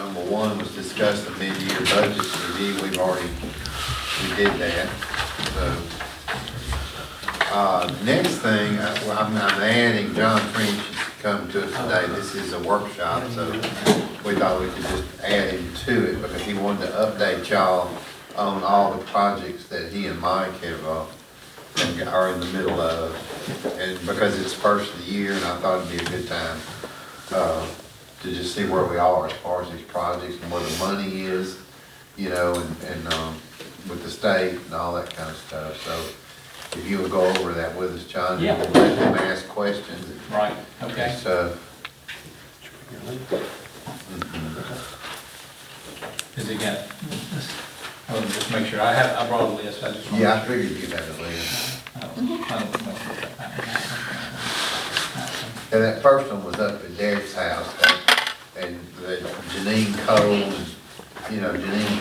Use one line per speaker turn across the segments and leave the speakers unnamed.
Number one was discuss the mid-year budget review. We did that. So, next thing, I'm adding John French has come to us today. This is a workshop, so we thought we could just add him to it because he wanted to update y'all on all the projects that he and Mike have, and are in the middle of. And because it's first of the year, and I thought it'd be a good time, to just see where we are as far as these projects and where the money is, you know, and with the state and all that kind of stuff. So if you would go over that with us, John,
Yeah.
and let them ask questions.
Right, okay.
Just,
Is it got, I want to just make sure, I brought a list, I just want to.
yeah, I figured you'd have a list. And that first one was up at Derek's house, and the Janine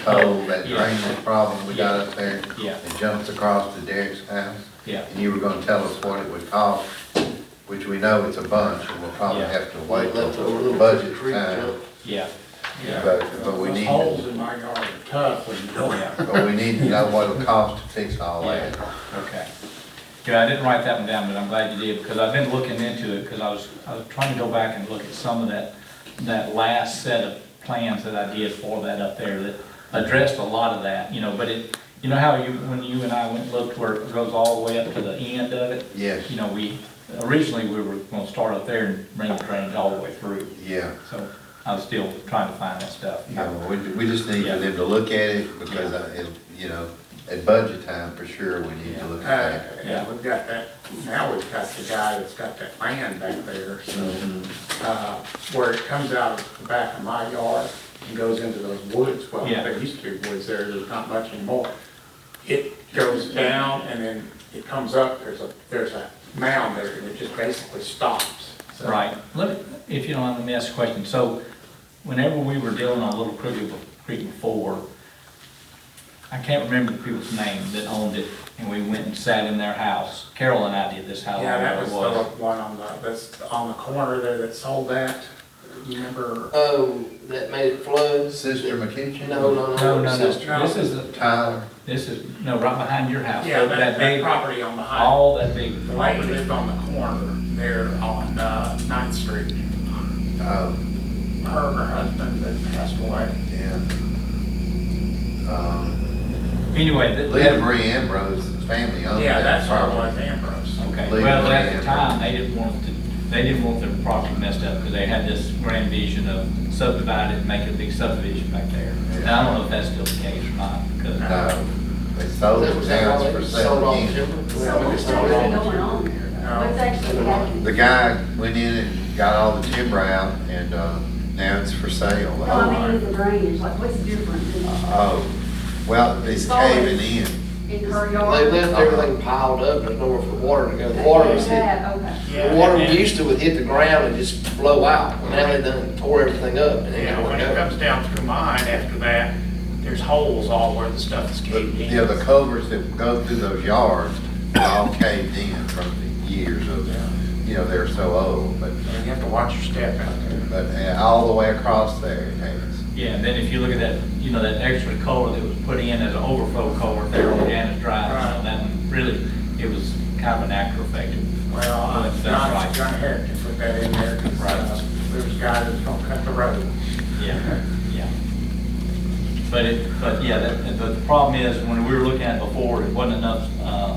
Cole, that
Yeah.
drainage problem we got up there.
Yeah.
It jumps across to Derek's house.
Yeah.
And you were gonna tell us what it would cost, which we know it's a bunch, and we'll probably
Yeah.
have to wait
Left over a
till
little
budget
creek
time.
jump.
Yeah,
But we
Those
need,
holes in my yard are tough when you go out.
but we need to know what it'll cost to fix all that.
okay. Yeah, I didn't write that one down, but I'm glad you did, because I've been looking into it, because I was trying to go back and look at some of that last set of plans that I did for that up there that addressed a lot of that, you know, but you know how when you and I went and looked where it goes all the way up to the end of it?
Yes,
You know, originally we were gonna start up there and bring the drainage all the way through,
yeah.
so I was still trying to find that stuff.
Yeah, we just need for them to look at it, because it'll, you know, at budget time, for sure, we need to look at that.
Yeah.
We've got that, now we've got the guy that's got that land back there, so, where it comes out of the back of my yard and goes into those woods, well,
Yeah.
there used to be woods there's not much anymore. It goes down and then it comes up, there's a mound there, and it just basically stops. So-
Right. If you don't mind, let me ask a question. So whenever we were dealing on Little Creek before, I can't remember the people's name that owned it, and we went and sat in their house. Carol and I did this, how long
Yeah, that
ago
was
it
the
was.
one that's on the corner there that sold that. You remember?
Oh, that made it flood?
Sister McKitchen?
No,
Sister.
this is,
Tyler?
right behind your house.
Yeah, that
big,
property on behind.
all that big.
The lady lived on the corner there on 9th Street.
Oh,
Her and her husband that passed away.
yeah.
Anyway,
Lita Marie Ambrose family owned that.
Yeah, that's what it
property.
was, Ambrose.
okay,
Leave
well,
it
at
in.
the time, they didn't want their property messed up, because they had this grand vision of subdivide it and make a big subdivision back there. And I don't know if that's still the case or not, because.
No, they sold it, now it's for sale again.
So what's actually going on here? What's actually happening?
The guy went in and got all the timber out, and now it's for sale.
No, I mean, with the drainage, like, what's different
Oh, well, it's caving in.
in her
They
yard?
left everything piled up, there's nowhere for the water to go. The water was hit,
Yeah, okay.
the water used to would hit the ground and just flow out. Now they done tore everything up and
Yeah,
then
when it comes down through mine after that, there's holes all where the stuff is caved in.
Yeah, the culverts that go through those yards are all caved in from the years of, you know, they're so old, but,
You have to watch your step out there.
all the way across there it has.
Yeah, and then if you look at that, you know, that extra culvert that was put in as an overflow culvert there on Janus Drive, you know, that one really, it was kind of an after effect.
Well,
That's
John's
right.
gonna have to put that in there, because
Right.
there's a guy that's gonna cut the road.
Yeah, yeah. But yeah, but the problem is, when we were looking at it before, it wasn't enough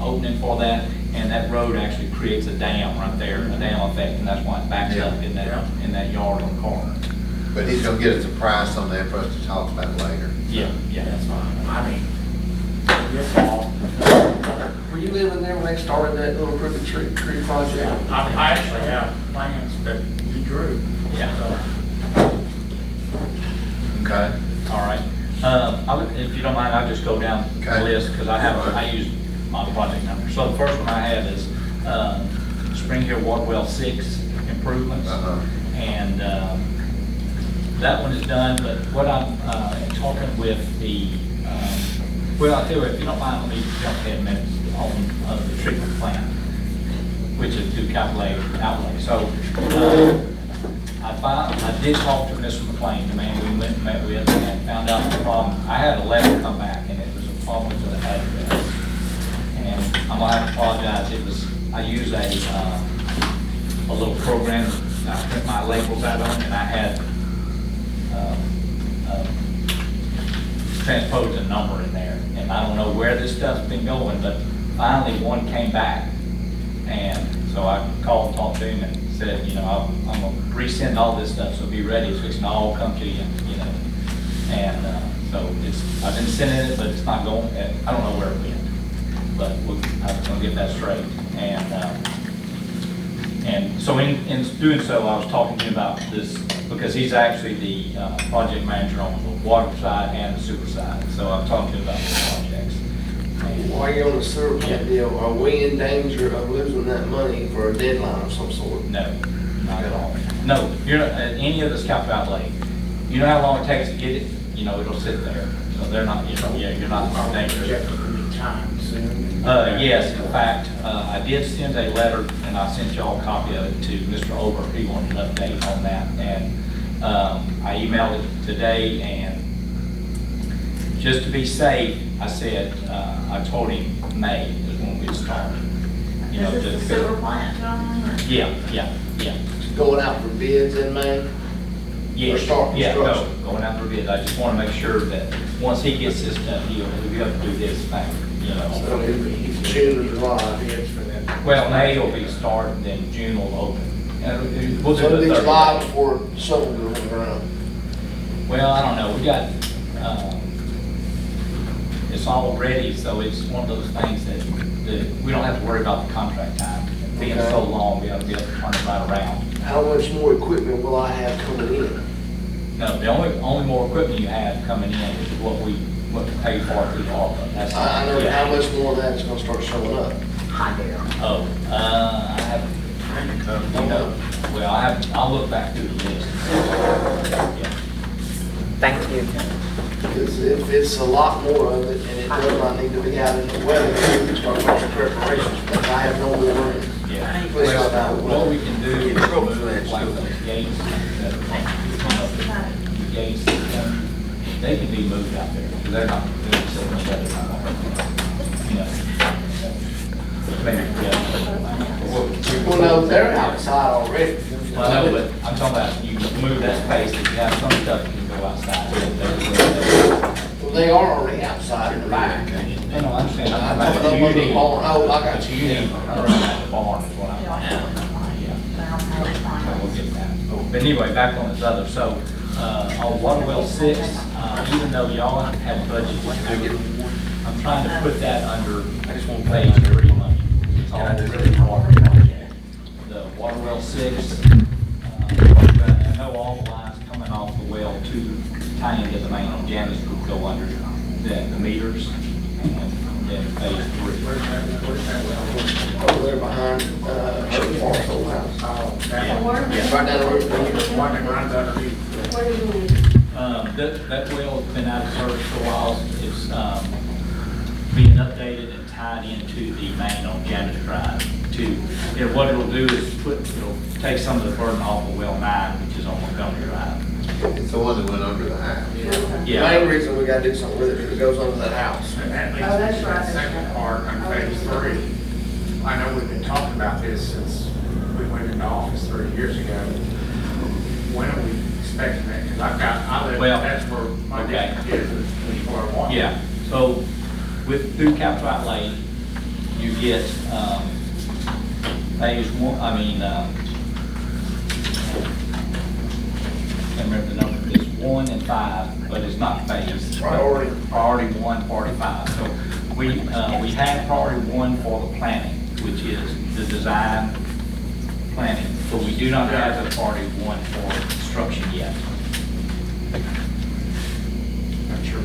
opening for that, and that road actually creates a dam right there, a dam effect, and that's why it backs up in that yard on the corner.
But he's gonna get us a price on that for us to talk about later.
Yeah, yeah.
That's fine. I mean, this all,
Were you living there when they started that little Crooked Creek project?
yeah, I actually have plans that he drew.
Yeah.
So,
Okay.
All right. If you don't mind, I'll just go down the
Okay.
list, because I use my project number. So the first one I have is Springhill Water Well 6 improvements. And that one is done, but what I'm talking with the, well, I'll tell you, if you don't mind, let me jump ahead a minute on the treatment plant, which is to calculate outlay. So I I did talk to Mr. McLean, the man we went and met with, and found out the problem. I had a letter come back, and it was a problem with the address. And I'm gonna have to apologize, it was, I used a little program, I put my labels out on, and I had transposed a number in there. And I don't know where this stuff's been going, but finally one came back. And so I called and talked to him and said, you know, I'm gonna resend all this stuff, so be ready, so it's gonna all come to you, you know. And so I've been sending it, but it's not going, I don't know where it went. But I'm gonna get that straight. And so in doing so, I was talking to him about this, because he's actually the project manager on the water side and the sewer side. So I'm talking to him about the projects.
While you're on the sewer plant deal, are we in danger of losing that money for a deadline of some sort?
No, not at all. No, you're not, any of this capital outlay, you know how long it takes to get it? You know, it'll sit there. So they're not, you know, yeah, you're not in danger.
Time soon.
Yes, in fact, I did send a letter, and I sent y'all a copy of it to Mr. Over. He wanted an update on that. And I emailed it today, and just to be safe, I said, I told him May is when we start. You know,
Is this
just
the sewer plant, John? or-
Yeah.
Going out for bids in May?
Yeah,
Or start
yeah, no,
construction?
going out for bid. I just want to make sure that once he gets this done, he'll have to do this thing, you know.
So it'll be June or July.
Bids for that.
Well, May will be starting, then June will open. And we'll do
So it'll
the
be
30
July
days.
before something goes on the ground.
Well, I don't know, we got, it's all ready, so it's one of those things that we don't have to worry about the contract time. Being
Okay.
so long, we ought to be able to turn it right around.
How much more equipment will I have coming in?
No, the only more equipment you have coming in is what we paid for through ARPA. That's
I know
yeah.
how much more of that's gonna start showing up.
Oh, I haven't, you know, well, I'll look back through the list. Yeah.
Thank you.
If it's a lot more of it, and it does not need to be out in the weather, we can start making preparations, but I have no more room.
Yeah,
Please stop
well,
out.
what we can do is move like those gates, the gates, they can be moved out there, because they're not, they're so much better than you know. Maybe, yeah.
Well, no, they're outside already.
Well, I know, but I'm talking about, you can move that space, if you have some stuff, you can go outside.
Well, they are already outside in the back.
No, no, I understand. I'm
I
talking
don't
about
know
you
the
need,
barn. Oh, I got
you
you.
need, around the barn is what I'm talking about. Yeah. So we'll get that. But anyway, back on this other, so, on water well 6, even though y'all have budgeted, I'm trying to put that under, I just want phase 3 money. It's all really water project. The water well 6, I know all the lines coming off the well to tie into the main on Janice would go under the meters, and then phase 3.
Over there behind, her farm's old house.
Oh, that one.
Yeah, right down the road.
The one that runs underneath.
What are you doing?
That well's been out of service for a while. It's being updated and tied into the main on Janice Drive. What it'll do is it'll take some of the burden off of well 9, which is on Montgomery Drive.
It's the one that went under the house.
The main reason we gotta do something with it is it goes under that house.
And that leads
Oh, that's
me to the
right.
second part on phase 3. I know we've been talking about this since we went into office 3 years ago. When are we expecting that? Because I live,
Well,
that's where my
okay.
district is where I want.
Yeah, so through capital outlay, you get phase 1, can't remember the number, it's 1 and 5, but it's not phase.
Priority.
Priority 1, priority 5. So we have priority 1 for the planning, which is the design planning, but we do not have the priority 1 for construction yet.
Not sure.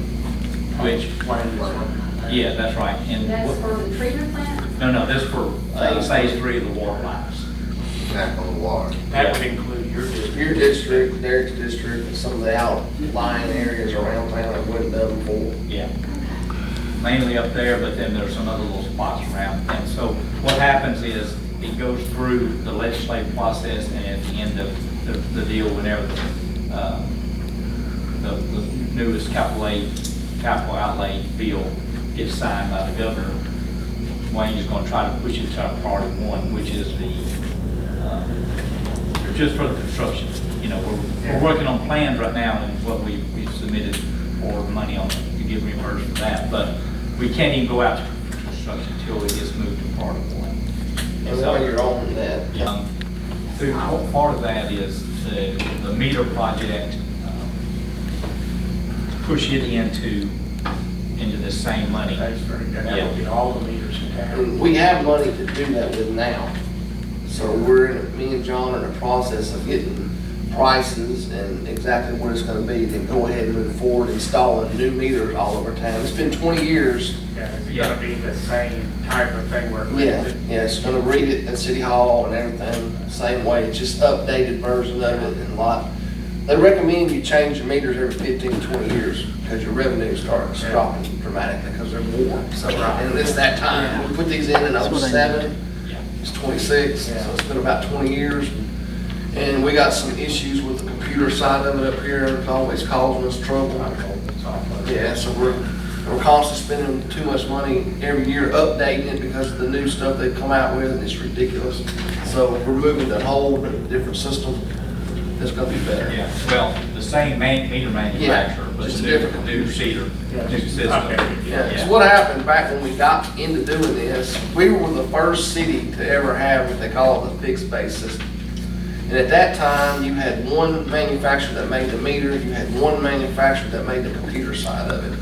Which,
Why is this?
yeah, that's right. And
That's for the treatment plant?
no, this is for phase 3 of the water lines.
Back on the water.
That would include your district.
Your district, Derek's district, and some of the outlying areas around town that we've done before.
Yeah. Mainly up there, but then there's some other little spots around. And so what happens is it goes through the legislative process, and at the end of the deal whenever the newest capital outlay bill gets signed by the governor. Wayne is going to try to push it to our priority one, which is just for the construction. You know, we're working on plans right now, and what we submitted for money on to get reimbursed for that, but we can't even go out to construction until it gets moved to priority one.
And while you're on that,
Through part of that is the meter project, push it into this same money.
That's very good. That will get all the meters in town.
we have money to do that with now. So me and John are in the process of getting prices and exactly what it's gonna be, then go ahead and move forward installing new meters all over town. It's been 20 years.
Yeah, it's gonna be the same type of thing where.
Yeah, it's gonna read it at City Hall and everything, same way, it's just updated version of it and a lot. They recommend you change your meters every 15 to 20 years because your revenue starts dropping dramatically because they're more. So, and it's that time. We put these in '07, it's 26, so it's been about 20 years. And we got some issues with the computer side of it up here, it's always causing us trouble. Yeah, so we're constantly spending too much money every year updating it because of the new stuff they've come out with, and it's ridiculous. So we're moving to a whole different system that's gonna be better.
Yeah, well, the same meter manufacturer, but
just
it's
a
a
different
new seeder, new system.
Yeah, so what happened back when we got into doing this, we were the first city to ever have what they call the fixed base system. And at that time, you had one manufacturer that made the meter, you had one manufacturer that made the computer side of it,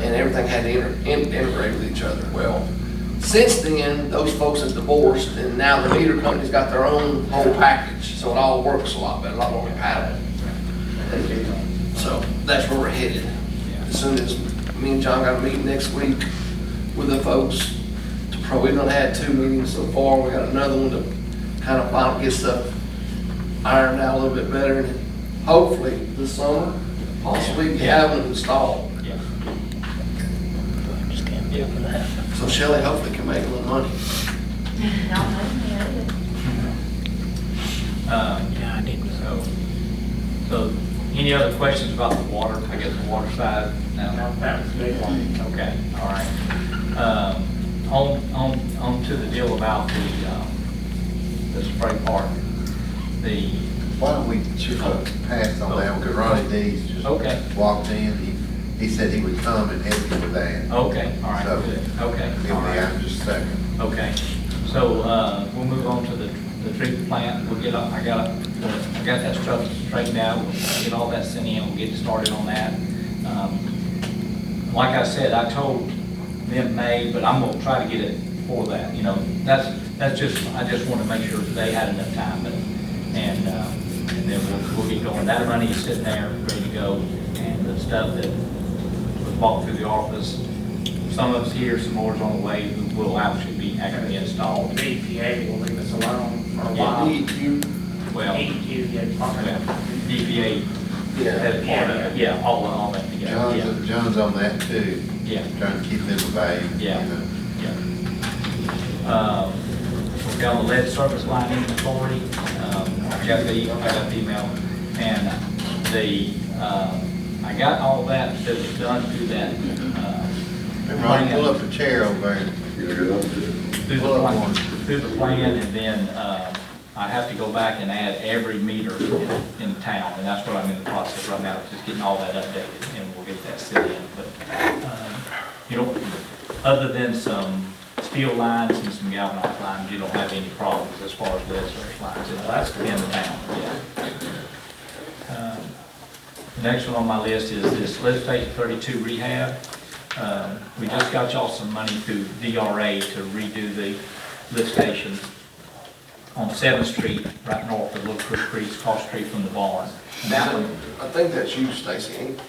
and everything had to integrate with each other. Well, since then, those folks have divorced, and now the meter company's got their own whole package, so it all works a lot better, a lot more compatible. So that's where we're headed. As soon as me and John got a meeting next week with the folks, we've done had 2 meetings so far, we got another one to kind of finally get stuff ironed out a little bit better, and hopefully this summer, possibly have them installed.
Yeah.
So Shelley hopefully can make a little money.
Yeah, I did. So any other questions about the water? I guess the water side now?
That was a big one.
Okay, all right. On to the deal about the spray park.
Why don't we pass on that, because Ronnie Dees just
Okay.
walked in, he said he would come and help you with that.
Okay, all right,
So,
good, okay.
He'll
all
be
right.
out in just a second.
Okay, so, we'll move on to the treatment plant. We'll I got that stuff straightened out, we'll get all that sent in, we'll get started on that. Like I said, I told them May, but I'm gonna try to get it for that, you know, that's just, I just want to make sure they had enough time, but, and then we'll get going. That money is sitting there, ready to go, and the stuff that was bought through the office, some of it's here, some more is on the way, will actually be installed.
The EPA will leave us alone for a
Yeah.
while.
Well,
EQ get part of it.
DPA
Yeah.
has part of it, yeah, all that together, yeah,
John's on that too,
yeah,
trying to keep them obeyed.
Yeah.
You know.
yeah. We've got the lead service line inventory, I got the email, and I got all that was done through that,
Hey, Ronnie, pull up a chair over there.
through the plan, and then, I have to go back and add every meter in town, and that's what I'm in the process right now, just getting all that updated, and we'll get that set in, but, you know, other than some steel lines and some galvanized lines, you don't have any problems as far as lead service lines in the town, yeah. The next one on my list is this lift station 32 rehab. We just got y'all some money through DRA to redo the lift station on 7th Street, right north of Little Crook Creek, across the street from the barn. And that one,
I think that's you, Stacy, ain't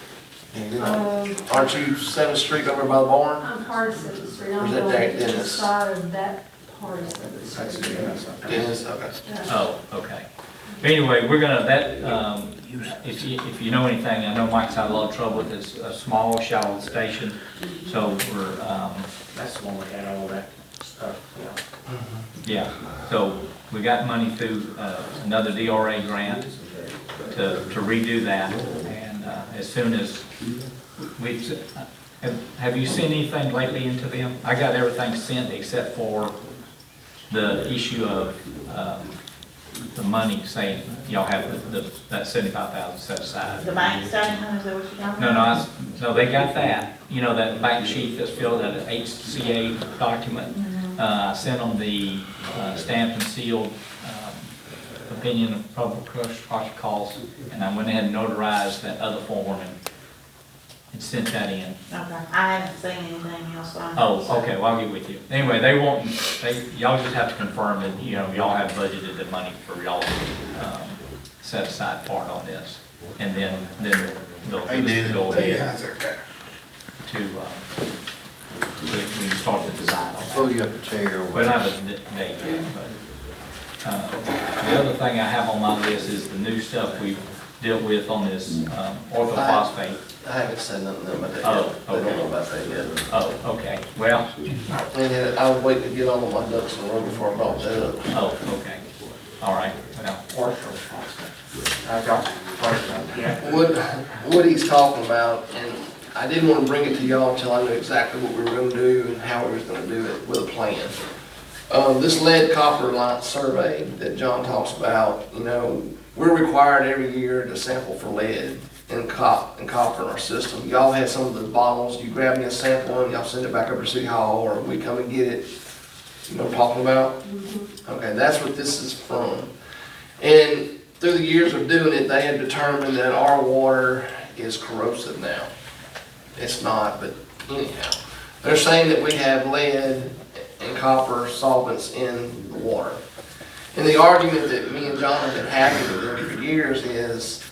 it? Aren't you 7th Street over by the barn?
I'm part of 7th Street,
Or
I'm
is that
on
Dennis?
the side of that part of 7th
That's
Street.
Dennis, okay.
oh, okay. Anyway, we're gonna, if you know anything, I know Mike's had a lot of trouble with this small, shallow station, so we're,
That's the one we had all that stuff,
yeah, so we got money through another DRA grant, to redo that, and as soon as have you seen anything lately into them? I got everything sent except for the issue of the money, saying y'all have that 75,000 set aside.
The bank statement, is that what you're talking
No,
about?
no, they got that, you know, that bank sheet that's filled out, an HCA document. I sent them the stamped and sealed opinion of probable cause, and I went ahead and notarized that other form and sent that in.
Okay, I haven't seen anything else on it.
Oh, okay, well, I'll get with you. Anyway, y'all just have to confirm that, you know, y'all have budgeted the money for y'all set aside part on this. And then they'll
They did.
go ahead to, we can start the design on
Pull
that.
you up a chair.
We don't have a date yet, but, the other thing I have on my list is the new stuff we've dealt with on this, orthophosphate.
I haven't said nothing about that
Oh,
yet. They don't
okay.
know about that yet.
Oh, okay, well,
And then I was waiting to get all of my ducks in a row before I brought that up.
oh, okay, all right, well,
I got, yeah.
What he's talking about, and I didn't want to bring it to y'all until I knew exactly what we were gonna do and how we was gonna do it with a plan. This lead copper line survey that John talks about, you know, we're required every year to sample for lead and copper in our system. Y'all had some of the bottles, you grab me a sample and y'all send it back over to City Hall, or we come and get it. You know what I'm talking about? Okay, that's what this is from. And through the years of doing it, they have determined that our water is corrosive now. It's not, but anyhow. They're saying that we have lead and copper solvents in the water. And the argument that me and John have been having with them for years is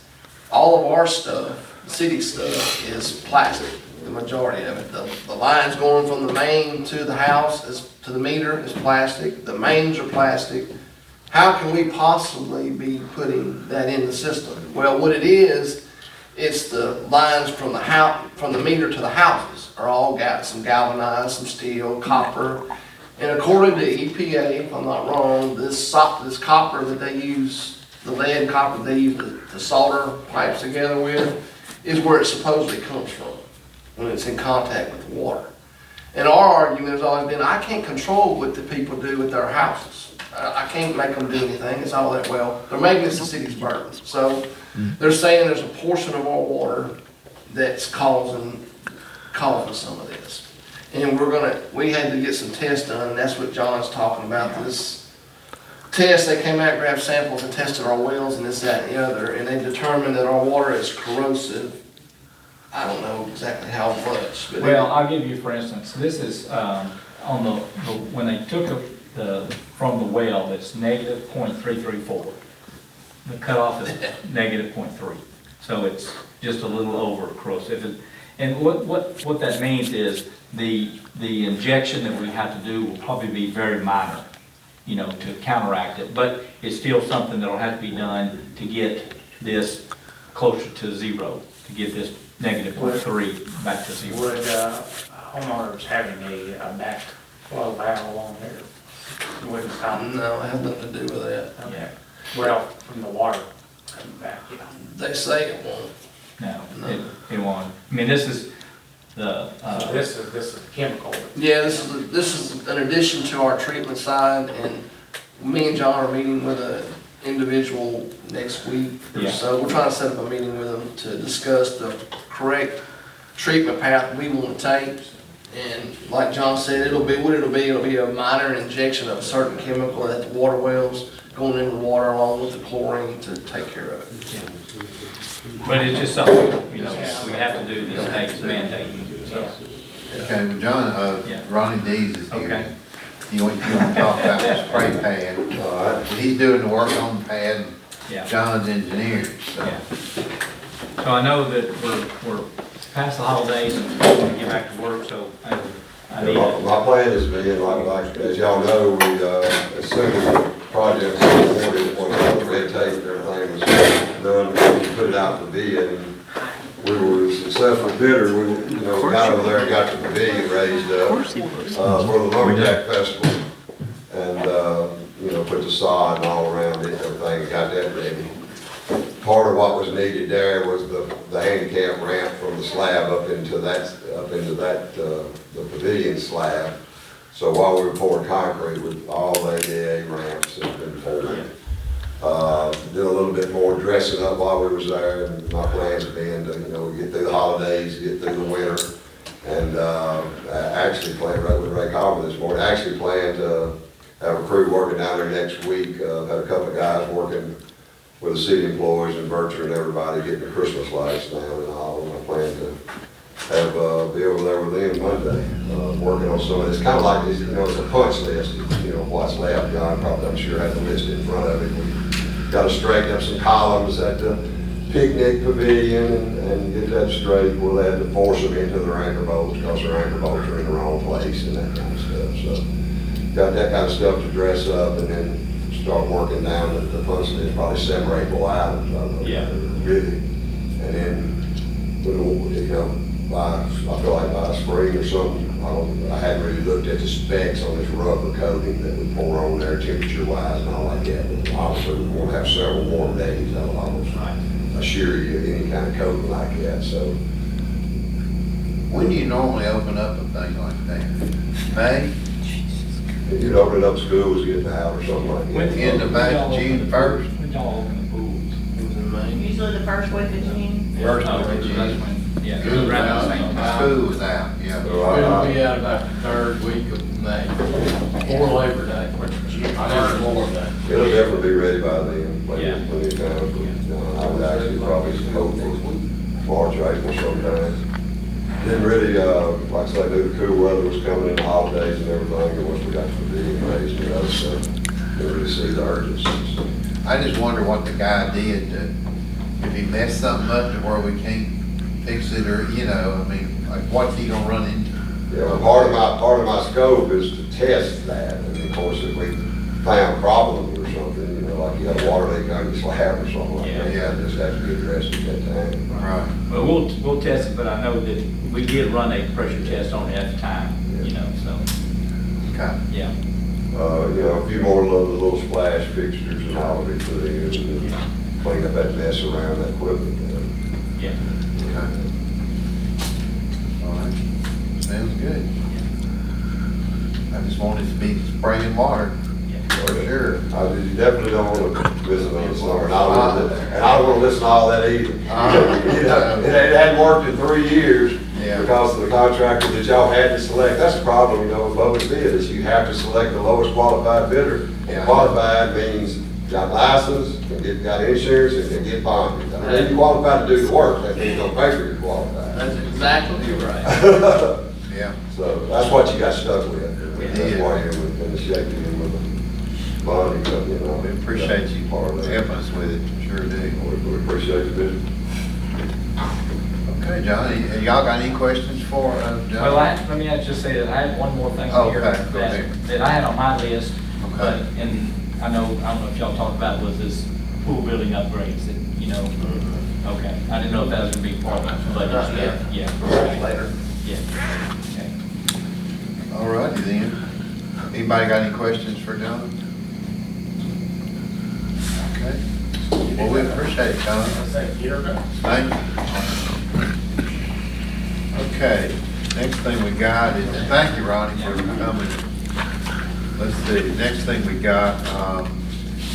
all of our stuff, city stuff, is plastic, the majority of it. The lines going from the main to the house, to the meter is plastic, the mains are plastic. How can we possibly be putting that in the system? Well, what it is, it's the lines from the house, from the meter to the houses are all got some galvanized, some steel, copper. And according to EPA, if I'm not wrong, this copper that they use, the lead and copper they use to solder pipes together with, is where it supposedly comes from when it's in contact with the water. And our argument has always been, I can't control what the people do with their houses. I can't make them do anything. It's all that, well, they're making this the city's burden. So they're saying there's a portion of our water that's causing some of this. And we had to get some tests done, and that's what John's talking about, this test. They came out, grabbed samples and tested our wells and this, that, and the other, and they determined that our water is corrosive. I don't know exactly how much, but.
well, I'll give you, for instance, this is, on the, when they took from the well, it's negative .334. The cutoff is negative .3, so it's just a little over corrosive. And what that means is the injection that we have to do will probably be very minor, you know, to counteract it, but it's still something that'll have to be done to get this closer to zero, to get this negative .3 back to zero.
Would homeowners having a backflow valve along there, wouldn't stop?
No, it has nothing to do with that.
Okay. Well, from the water coming back, yeah.
They say it won't.
No, it won't. I mean, this is the,
So this is chemical.
Yeah, this is an addition to our treatment side, and me and John are meeting with an individual next week or
Yeah.
so. We're trying to set up a meeting with them to discuss the correct treatment path we want to take. And like John said, it'll be a minor injection of a certain chemical at the water wells, going into the water along with the chlorine to take care of it.
but it's just something, you know, we have to do, the state's mandating, so.
Okay, well, John,
Yeah.
Ronnie Dees is here.
Okay.
You want to talk about the spray pad. He's doing the work on the pad, and
Yeah.
John's engineering, so.
Yeah. So I know that we're past the holidays and we want to get back to work, so I need to.
My plan is being, like, as y'all know, we, as soon as the project's awarded, when the red tape and everything was done, we put it out for bid, and we were successful bidder. We, you know, got over there and got the pavilion raised up, for the Lumberjack Festival, and, you know, put the sod and all around it, everything, got that ready. part of what was needed there was the handicap ramp from the slab up into that, the pavilion slab. So while we were pouring concrete, with all the ADA ramps have been poured. Did a little bit more dressing up while we was there, and my plans have been to, get through the holidays, get through the winter. And, I actually planned, right with Ray Coleman this morning, I actually planned to have a crew working down there next week. Had a couple of guys working with the city employees and Berkshire and everybody getting the Christmas lights down and all. And I plan to have, be over there with them Monday, working on some of this. Kind of like this, it's a punch list, what's left. John probably, I'm sure, had the list in front of it. We got to straighten up some columns at the picnic pavilion and get that straight. We'll have to force them into their anchor bolts because their anchor bolts are in the wrong place and that kind of stuff. So got that kind of stuff to dress up and then start working down the punch list, probably 7 or 8 more items. I don't know,
Yeah.
really. And then, I feel like by spring or something, I hadn't really looked at the specs on this rubber coating that we pour on there, temperature-wise and all like that. But obviously, we want to have several warm days. That'll almost assure you any kind of coating like that. So,
When do you normally open up a thing like that? May?
if you'd open it up, schools getting out or something like
When-
that.
End of May, June 1st?
When y'all open the pools?
Usually the first week of June.
First
Oh,
of
that's
June.
when- Yeah.
School's
around
out.
the same time.
School was out, yeah.
So
It'll be out about the 3rd week of May, or Labor Day. I think Labor Day.
It'll definitely be ready by then,
Yeah.
plenty of time. But, I would actually probably hope for March, April sometime. Didn't really, like I say, knew the cool weather was coming in the holidays and everything, and once we got to the big raised and other stuff, didn't really see the urgency. So,
I just wonder what the guy did to, if he messed something up to where we can't fix it, or, like, what's he gonna run into?
yeah, well, part of my scope is to test that, and of course, if we found problems or something, like you got a water leak on your slab or something like that,
Yeah.
that just has to be addressed at that time.
Right.
Well, we'll test it, but I know that we did run a pressure test on it at the time, so,
Okay.
yeah.
A few more little splash fixtures and all of it put in, and clean up that mess around that equipment.
Yeah.
Okay. All right. Sounds good. I just wanted to be spraying water, for sure.
You definitely don't want to listen on the summer, and I don't want to listen to all that either. It hadn't worked in 3 years
Yeah.
because of the contractor that y'all had to select. That's the problem, with lowest bid, is you have to select the lowest qualified bidder.
Yeah.
Qualified means got license, got insurance, and can get bonded. I mean, you qualified to do the work, that means don't pay for your qualified.
That's exactly right.
Yeah.
So that's what you got stuck with.
We
That's
did.
why you're in the shape you're in with the bonding company.
We appreciate you
Part of that.
helping us with it, sure do.
We appreciate the visit.
Okay, John, y'all got any questions for, John?
Well, let me just say that I had one more thing
Oh,
here
okay, go
that,
ahead.
that I had on my list,
Okay.
but, and I don't know if y'all talked about was this pool building upgrades that, okay. I didn't know if that was gonna be part of it, but,
Not yet.
yeah.
Later.
Yeah. Okay.
All righty then. Anybody got any questions for John? Okay. Well, we appreciate it, John.
Thank you.
Thank you. Okay, next thing we got is, and thank you, Ronnie, for coming. Let's see, next thing we got,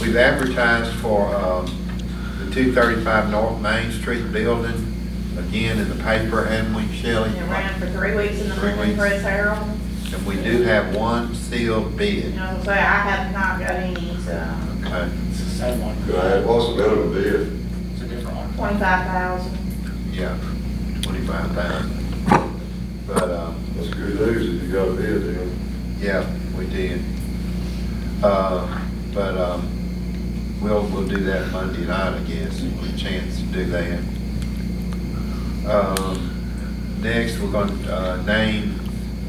we've advertised for, the 235 North Main Street building, again in the paper, haven't we, Shelley?
It ran for 3 weeks in the
3
Lincoln
weeks.
Press Herald.
And we do have one sealed bid.
So I have not got any, so
Okay,
It's the same one.
Could I have, what's the minimum bid?
It's a different one.
25,000.
yeah, 25,000. But,
That's good news if you got a bid then.
yeah, we did. But we'll do that Monday night, I guess, with a chance to do that. Next, we're going to name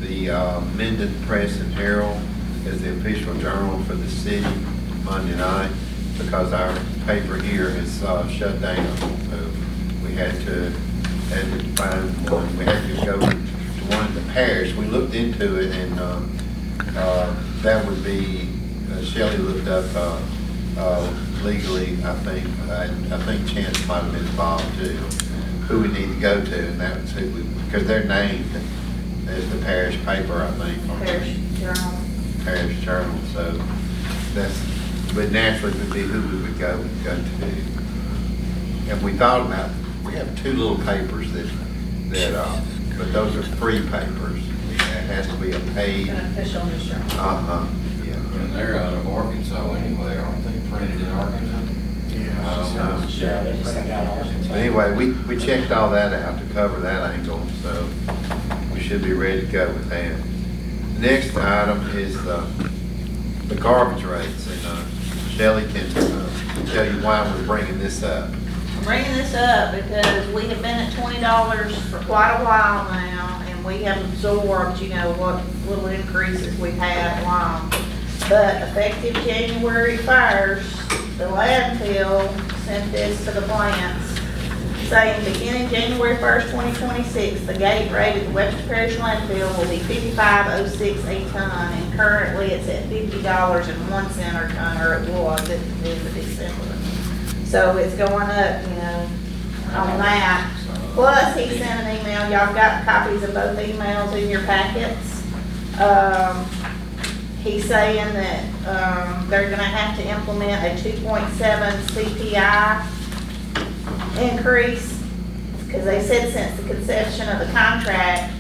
the Minden Press and Herald as the official journal for the city Monday night, because our paper here is shut down. So we had to find one. We had to go to one in the parish. We looked into it, and that would be, Shelley looked up legally, I think Chance might have been involved too, who we need to go to, and that's who we, because they're named as the parish paper, I think. on the
Parish Journal.
Parish Journal, so that's, but naturally would be who we would go to. And we thought about, we have two little papers but those are free papers. It has to be a paid,
An official news journal.
yeah.
And they're out of Arkansas anyway, aren't they, printed in Arkansas? I don't know.
Yeah, they put it out on.
But anyway, we checked all that out to cover that angle, so we should be ready to go with that. Next item is the garbage rates, and Shelley can tell you why we're bringing this up.
I'm bringing this up because we have been at $20 for quite a while now, and we have absorbed, what little increases we've had along. But effective January 1st, the landfill sent this to the plants, saying beginning January 1st, 2026, the gate rate at the Webster Parish landfill will be $55.06 a ton, and currently it's at $50.01 a ton, or it was at the end of December. So it's going up, on that. Plus, he sent an email, y'all got copies of both emails in your packets. He's saying that they're gonna have to implement a 2.7 CPI increase, because they said since the conception of the contract,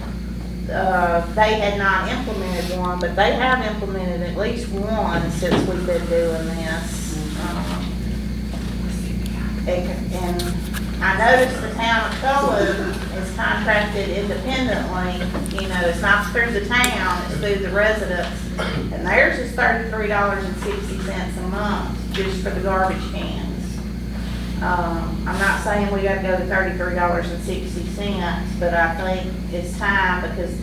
they had not implemented one, but they have implemented at least one since we've been doing this. And I noticed the town of Cullen is contracted independently, it's not through the town, it's through the residents. And theirs is $33.60 a month just for the garbage cans. I'm not saying we gotta go to $33.60, but I think it's time, because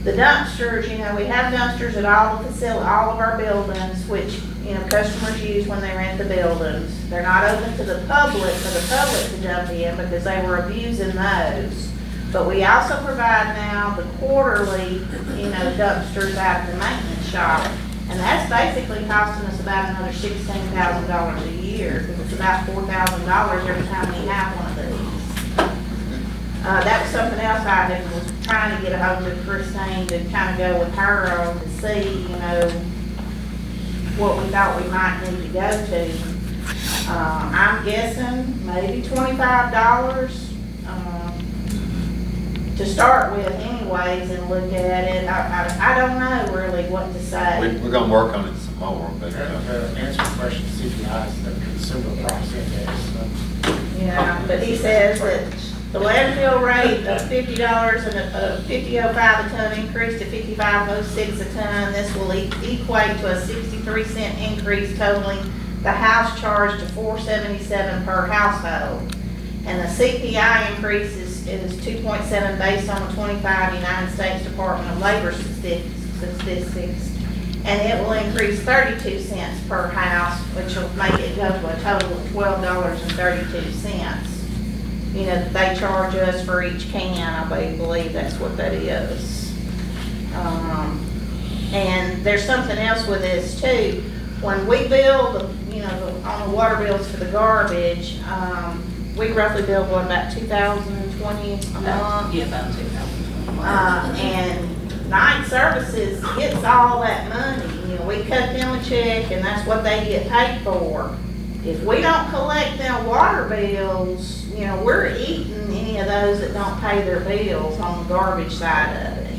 the dumpsters, we have dumpsters at all of our buildings, which, customers use when they rent the buildings. They're not open to the public, for the public to dump in, because they were abusing those. But we also provide now the quarterly, dumpsters out of the maintenance shop. And that's basically costing us about another $16,000 a year, because it's about $4,000 every time we have one of these. That was something else I was trying to get a hold of Christine to kind of go with her on to see, what we thought we might need to go to. I'm guessing maybe $25 to start with anyways, and look at it. I don't know really what to say.
We're gonna work on it some more, but,
To answer the question, CPI is the consumer price index.
But he says that the landfill rate of $50 and a $50.05 a ton increase to $55.06 a ton. This will equate to a 63-cent increase, totaling the house charge to $4.77 per household. And the CPI increase is 2.7 based on the 25 United States Department of Labor statistics. And it will increase 32 cents per house, which will make it go to a total of $12.32. They charge us for each can, I believe that's what that is. And there's something else with this too. When we bill on the water bills for the garbage, we roughly bill about $2,020 a month.
Yeah, about 2,000.
And night services gets all that money. We cut them a check, and that's what they get paid for. If we don't collect them water bills, we're eating any of those that don't pay their bills on the garbage side of it.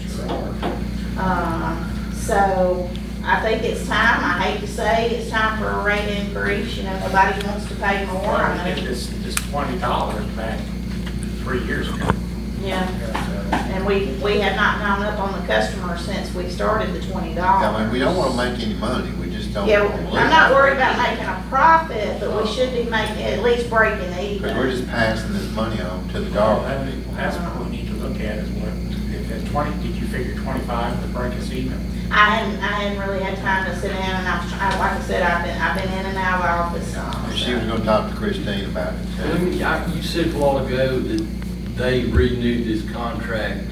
So I think it's time. I hate to say it's time for a rate increase. Nobody wants to pay more.
I think this $20 back 3 years ago.
Yeah. And we have not gone up on the customer since we started the $20.
we don't wanna make any money, we just don't.
Yeah,
wanna lose.
I'm not worried about making a profit, but we should be making, at least breaking
Because we're
even.
just passing this money on to the garbage people.
That's what we need to look at, is what, if at 20, did you figure 25 would break us even?
I hadn't really had time to sit down, and like I said, I've been in and out of the office some.
And she was gonna talk to Christine about it too.
You said a while ago that they renewed this contract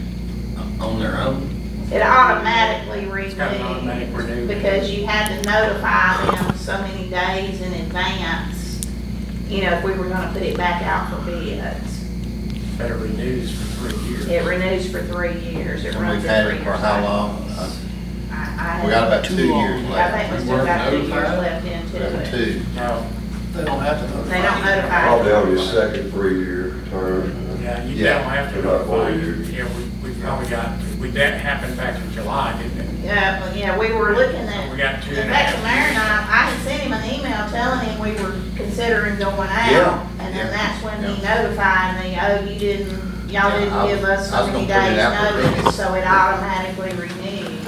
on their own.
It automatically
It's got an automatic
renewed,
renew.
because you had to notify them so many days in advance, you know, if we were gonna put it back out for bids.
Better renews for 3 years.
It renews for 3 years, it
And
runs
we've
a
had
3
it
year
for how
cycle.
long?
I
We got about 2 years
I
left.
think we still got 2 years left into it.
2.
No,
They don't have to notify.
They don't notify.
Probably on your second 3-year term.
yeah, you
Yeah.
don't have to
About 4
notify.
years.
Yeah, we probably got, that happened back in July, didn't it?
Yeah, but yeah, we were looking at,
We got 2.5.
in fact, the mayor and I had sent him an email telling him we were considering going
Yeah,
out. And then
yeah,
that's when he notified me, oh, you didn't, y'all
Yeah,
didn't give us
I
so
was
many
gonna put it
days
out for
notice,
bids.
so it automatically renewed.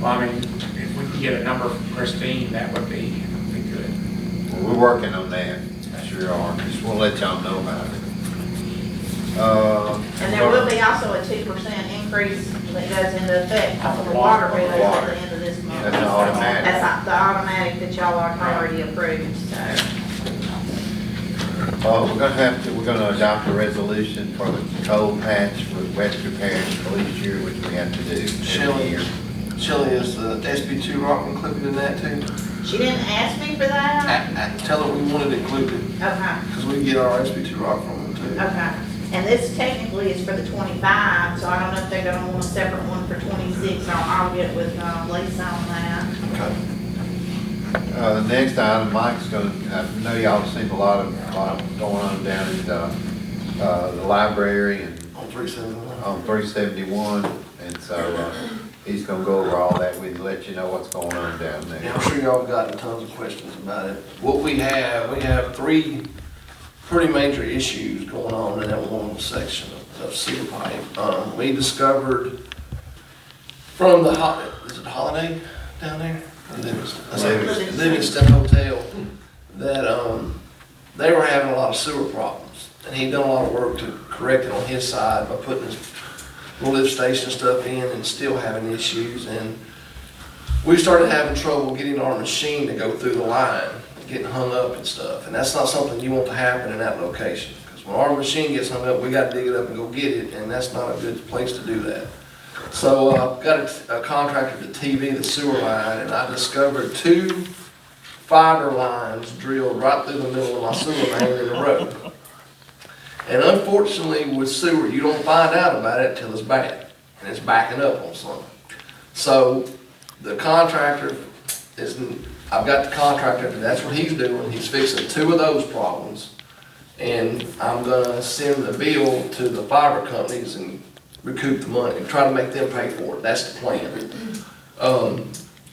Well, I mean, if we could get a number from Christine, that would be good.
Well, we're working on that, sure are, just wanna let y'all know about it.
And there will be also a 2% increase that goes into effect on the water bill at
Water.
the end of this month.
That's automatic.
That's the automatic that y'all are already approved, so.
We're gonna adopt a resolution for the cold patch with wet repairs for each year, which we have to do every
Shelley.
year.
Shelley, is the SB2 rock included in that too?
She didn't ask me for that?
Tell her we wanted it included,
Okay.
because we get our SB2 rock from them too.
Okay, and this technically is for the 25, so I don't know if they're gonna want a separate one for 26, I'll get with Lisa on that.
Okay.
The next item, Mike's gonna, I know y'all have seen a lot going on down at, the library and
On 371.
on 371, and so, he's gonna go over all that with you, let you know what's going on down
Yeah,
there.
I'm sure y'all have gotten tons of questions about it. What we have 3 pretty major issues going on in that one section of sewer pipe. We discovered from the, is it Holiday down there?
Livingston.
Livingston Hotel, that, they were having a lot of sewer problems. And he'd done a lot of work to correct it on his side by putting his lift station stuff in and still having issues. And we started having trouble getting our machine to go through the line, getting hung up and stuff. And that's not something you want to happen in that location. Because when our machine gets hung up, we got to dig it up and go get it, and that's not a good place to do that. So got a contractor to TV the sewer line, and I discovered 2 fiber lines drilled right through the middle of my sewer main in the road. And unfortunately with sewer, you don't find out about it till it's bad, and it's backing up on something. So the contractor I've got the contractor, that's what he's doing, he's fixing 2 of those problems. And I'm gonna send the bill to the fiber companies and recoup the money, and try to make them pay for it, that's the plan.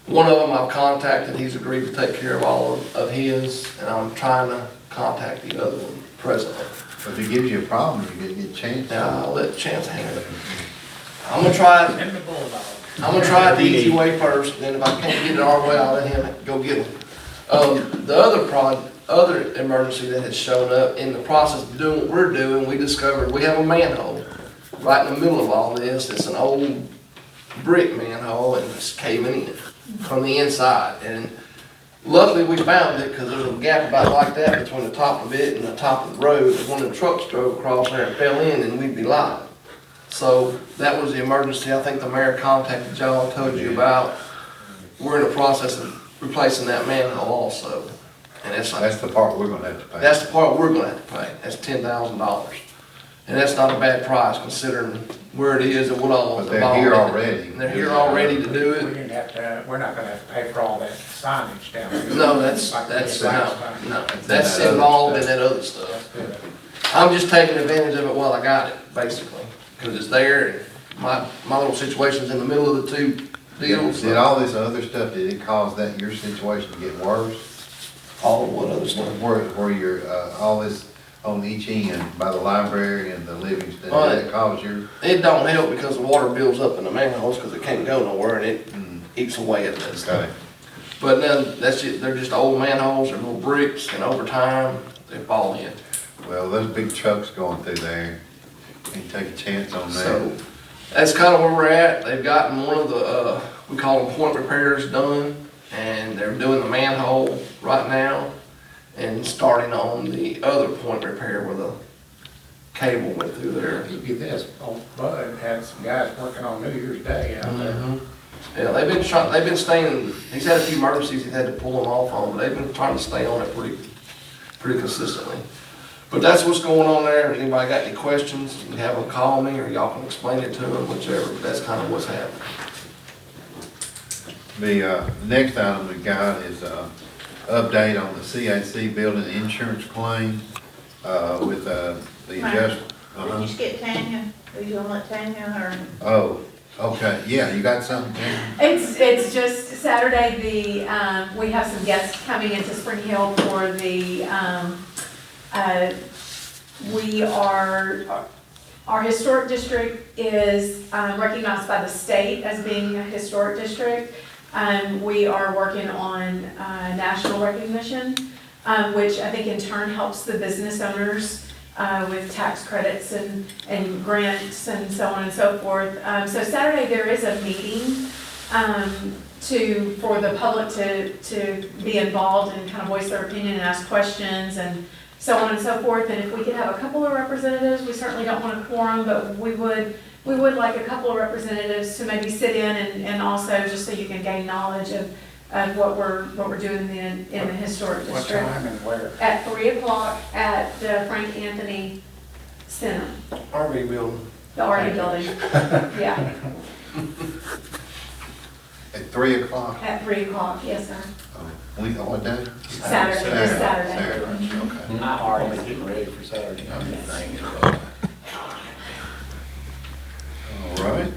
One of them I've contacted, he's agreed to take care of all of his, and I'm trying to contact the other one presently.
If it gives you a problem, you get a chance.
Now, I'll let Chance handle it. I'm gonna try it,
And the bulldog.
I'm gonna try it the easy way first, and then if I can't get it our way, I'll let him go get them. The other emergency that has shown up, in the process of doing what we're doing, we discovered we have a manhole right in the middle of all this. It's an old brick manhole, and it's caving in from the inside. And luckily we found it, because there's a gap about like that between the top of it and the top of the road. If one of the trucks drove across there and fell in, and we'd be live. So that was the emergency I think the mayor contacted y'all and told you about. We're in the process of replacing that manhole also. And
That's the part we're gonna have to pay.
that's the part we're gonna have to pay. That's $10,000. And that's not a bad price considering where it is and what all.
But they're here already.
And they're here already to do
We
it.
didn't have to, we're not gonna have to pay for all that signage down there.
No, that's
Like we did last time.
no, that's involved in that other stuff.
That's good.
I'm just taking advantage of it while I got it, basically, because it's there, and my little situation's in the middle of the 2 deals.
Did all this other stuff, did it cause that, your situation to get worse?
All of what other stuff?
Where you're, all this on each end by the library and the Livingston,
Right.
did it cause your?
It don't help because the water builds up in the manholes because it can't go nowhere, and it eats away at that
Okay.
stuff. But then, they're just old manholes, they're little bricks, and over time, they fall in.
Well, those big trucks going through there, you can take a chance on
So,
that.
that's kind of where we're at. They've gotten one of the, we call them point repairs done, and they're doing the manhole right now, and starting on the other point repair where the cable went through there.
Give you this, old Bud had some guys working on New Year's Day out there.
Yeah, they've been staying, he's had a few emergencies he's had to pull them off on, but they've been trying to stay on it pretty consistently. But that's what's going on there. If anybody got any questions, you can have them call me, or y'all can explain it to them, whichever, but that's kind of what's happening.
The next item we got is update on the CAC building insurance claim with the adjustment.
Did you skip Tanya? Were you gonna let Tanya or?
Oh, okay, yeah, you got something, Tanya?
It's just Saturday, we have some guests coming into Springhill for our historic district is recognized by the state as being a historic district. We are working on national recognition, which I think in turn helps the business owners with tax credits and grants and so on and so forth. So Saturday there is a meeting for the public to be involved and kind of voice their opinion and ask questions and so on and so forth. And if we could have a couple of representatives, we certainly don't want a quorum, but we would like a couple of representatives to maybe sit in and also just so you can gain knowledge of what we're doing in the historic district.
What time and where?
At 3 o'clock at the Frank Anthony Center,
RV building.
the RD building. Yeah,
At 3 o'clock?
at 3 o'clock, yes, sir.
What day?
Saturday, this Saturday.
Saturday, okay.
I already getting ready for Saturday.
All right,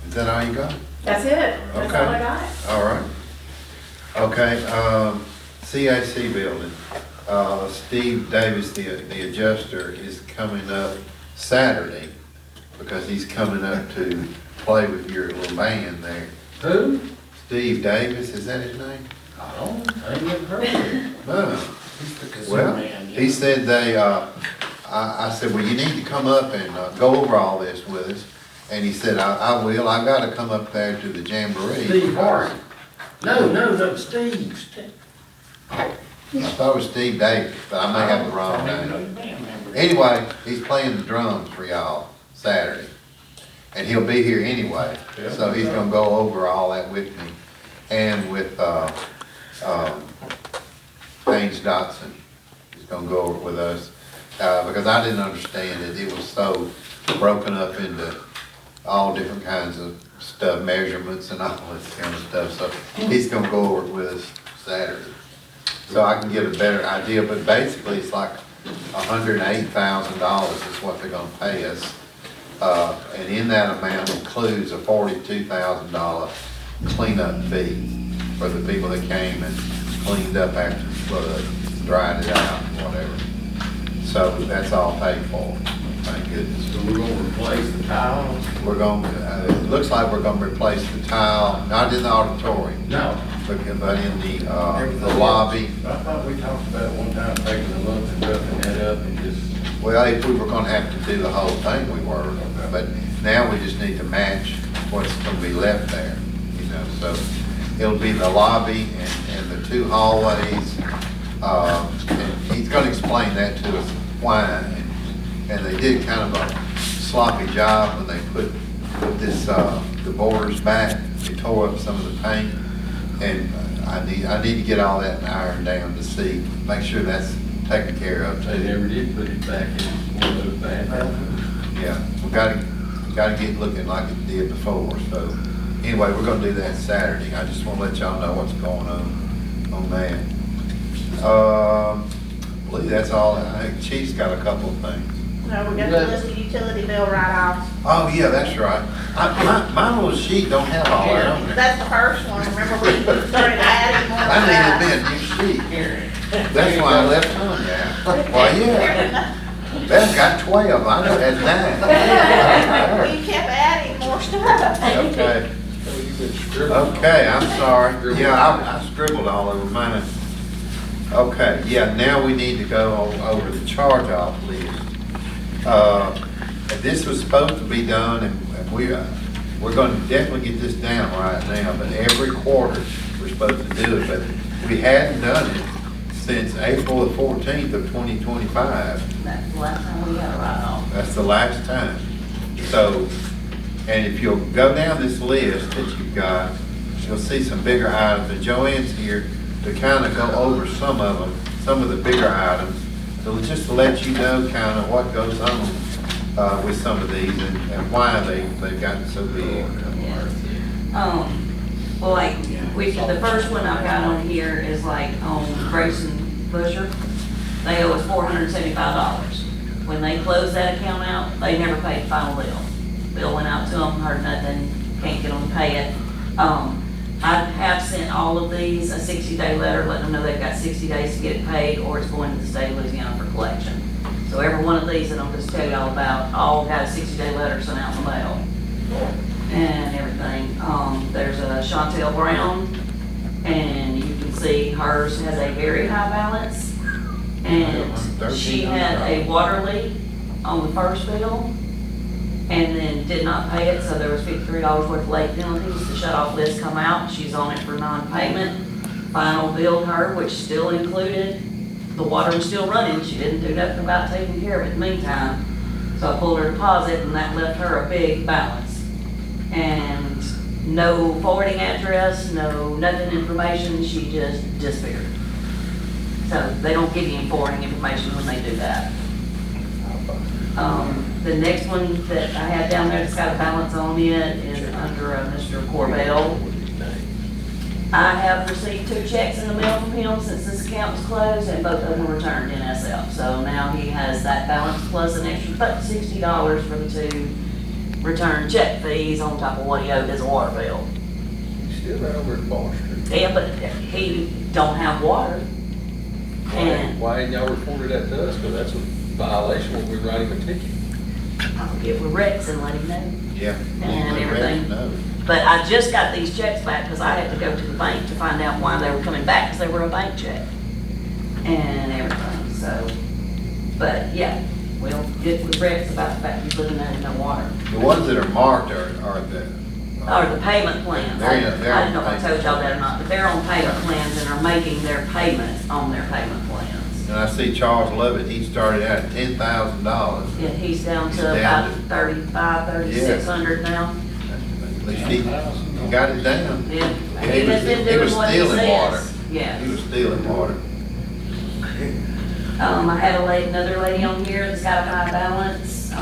is that all you got?
That's it, that's all I got.
All right. Okay, CAC building, Steve Davis, the adjuster, is coming up Saturday because he's coming up to play with your little band there.
Who?
Steve Davis, is that his name?
I ain't never heard of it.
No. Well, he said I said, well, you need to come up and go over all this with us. And he said, I will, I gotta come up there to the jamboree.
Steve Hart. No, Steve.
I thought it was Steve Davis, but I may have the wrong name. Anyway, he's playing the drums for y'all Saturday. And he'll be here anyway, so he's gonna go over all that with me. And with Haynes Dotson, he's gonna go over it with us. Because I didn't understand it, it was so broken up into all different kinds of stuff, measurements and all this kind of stuff. So he's gonna go over it with us Saturday. So I can get a better idea, but basically it's like $108,000 is what they're gonna pay us. And in that amount includes a $42,000 cleanup fee for the people that came and cleaned up after the flood, dried it out and whatever. So that's all paid for, thank goodness.
So we're gonna replace the tiles?
We're going, it looks like we're gonna replace the tile, not in the auditorium,
No.
but in the lobby.
I thought we talked about it one time, taking a look and roughing that up and just.
Well, if we were gonna have to do the whole thing, we were, but now we just need to match what's gonna be left there, you know, so it'll be the lobby and the two hallways. And he's gonna explain that to us why, and they did kind of a sloppy job when they put this, the borders back, they tore up some of the paint, and I need to get all that ironed down to see, make sure that's taken care of
They
too.
never did put it back in one of those bad houses.
Yeah, we gotta get looking like it did before, so, anyway, we're gonna do that Saturday, I just wanna let y'all know what's going on that. I believe that's all, I think Chief's got a couple of things.
No, we got the list of utility bill write-offs.
Oh, yeah, that's right. My little sheet don't have all that on there.
That's the first one, remember we started adding more
I
stuff.
needed a new sheet. That's why I left on there. Well, yeah, Beth got 12, I know had 9.
We kept adding more stuff.
Okay,
You've been scribbling.
okay, I'm sorry. Yeah, I scribbled all over mine. Okay, yeah, now we need to go over the charge-off list. This was supposed to be done, and we're gonna definitely get this down right now, but every quarter, we're supposed to do it, but we hadn't done it since April the 14th of 2025.
That's the last time we got a write-off.
That's the last time. So, and if you'll go down this list that you've got, you'll see some bigger items, and Joanne's here to kind of go over some of them, some of the bigger items. So just to let you know kind of what goes on with some of these and why they've gotten so big.
Well, like, the first one I've got on here is like on Grayson Busher. They owe us $475. When they closed that account out, they never paid the final bill. Bill went out to them, heard nothing, can't get them to pay it. I have sent all of these a 60-day letter, letting them know they've got 60 days to get it paid, or it's going to the state of Louisiana for collection. So every one of these that I'm just tell y'all about, all got a 60-day letter sent out in the mail and everything. There's a Chantel Brown, and you can see hers has a very high balance, and she had a water leak on the first bill, and then did not pay it, so there was $53 worth of late penalties. The shut-off list come out, she's on it for non-payment. Final billed her, which still included, the water was still running, she didn't do nothing about taking care of it in the meantime. So I pulled her deposit, and that left her a big balance. And no forwarding address, nothing information, she just disappeared. So they don't give you any forwarding information when they do that. The next one that I had down there that's got a balance on it is under Mr. Corbell. I have received 2 checks in the mail from him since this account was closed, and both of them were returned in SF. So now he has that balance plus an extra $60 for the 2 return check fees on top of what he owed as a water bill.
He's still right over at Ball Street.
Yeah, but he don't have water. And
Why didn't y'all report that to us? Because that's a violation when we write him a ticket.
I'll get with Rex and let him know.
Yeah.
And everything.
No.
But I just got these checks back because I had to go to the bank to find out why they were coming back, because they were a bank check and everything, so. But yeah, we'll get with Rex about the fact he's living there with no water.
The ones that are marked are the.
Or the payment plans.
They're
I
on
didn't know if I
payment.
told y'all that or not, but they're on payment plans and are making their payments on their payment plans.
And I see Charles Lovett, he started out at $10,000.
Yeah, he's down
He's
to
down
about
to-
3,600 now.
At least he got it down.
Yeah,
He
he has been
was
doing what he
stealing water.
says. Yeah.
He was stealing water.
I had another lady on here that's got a high balance.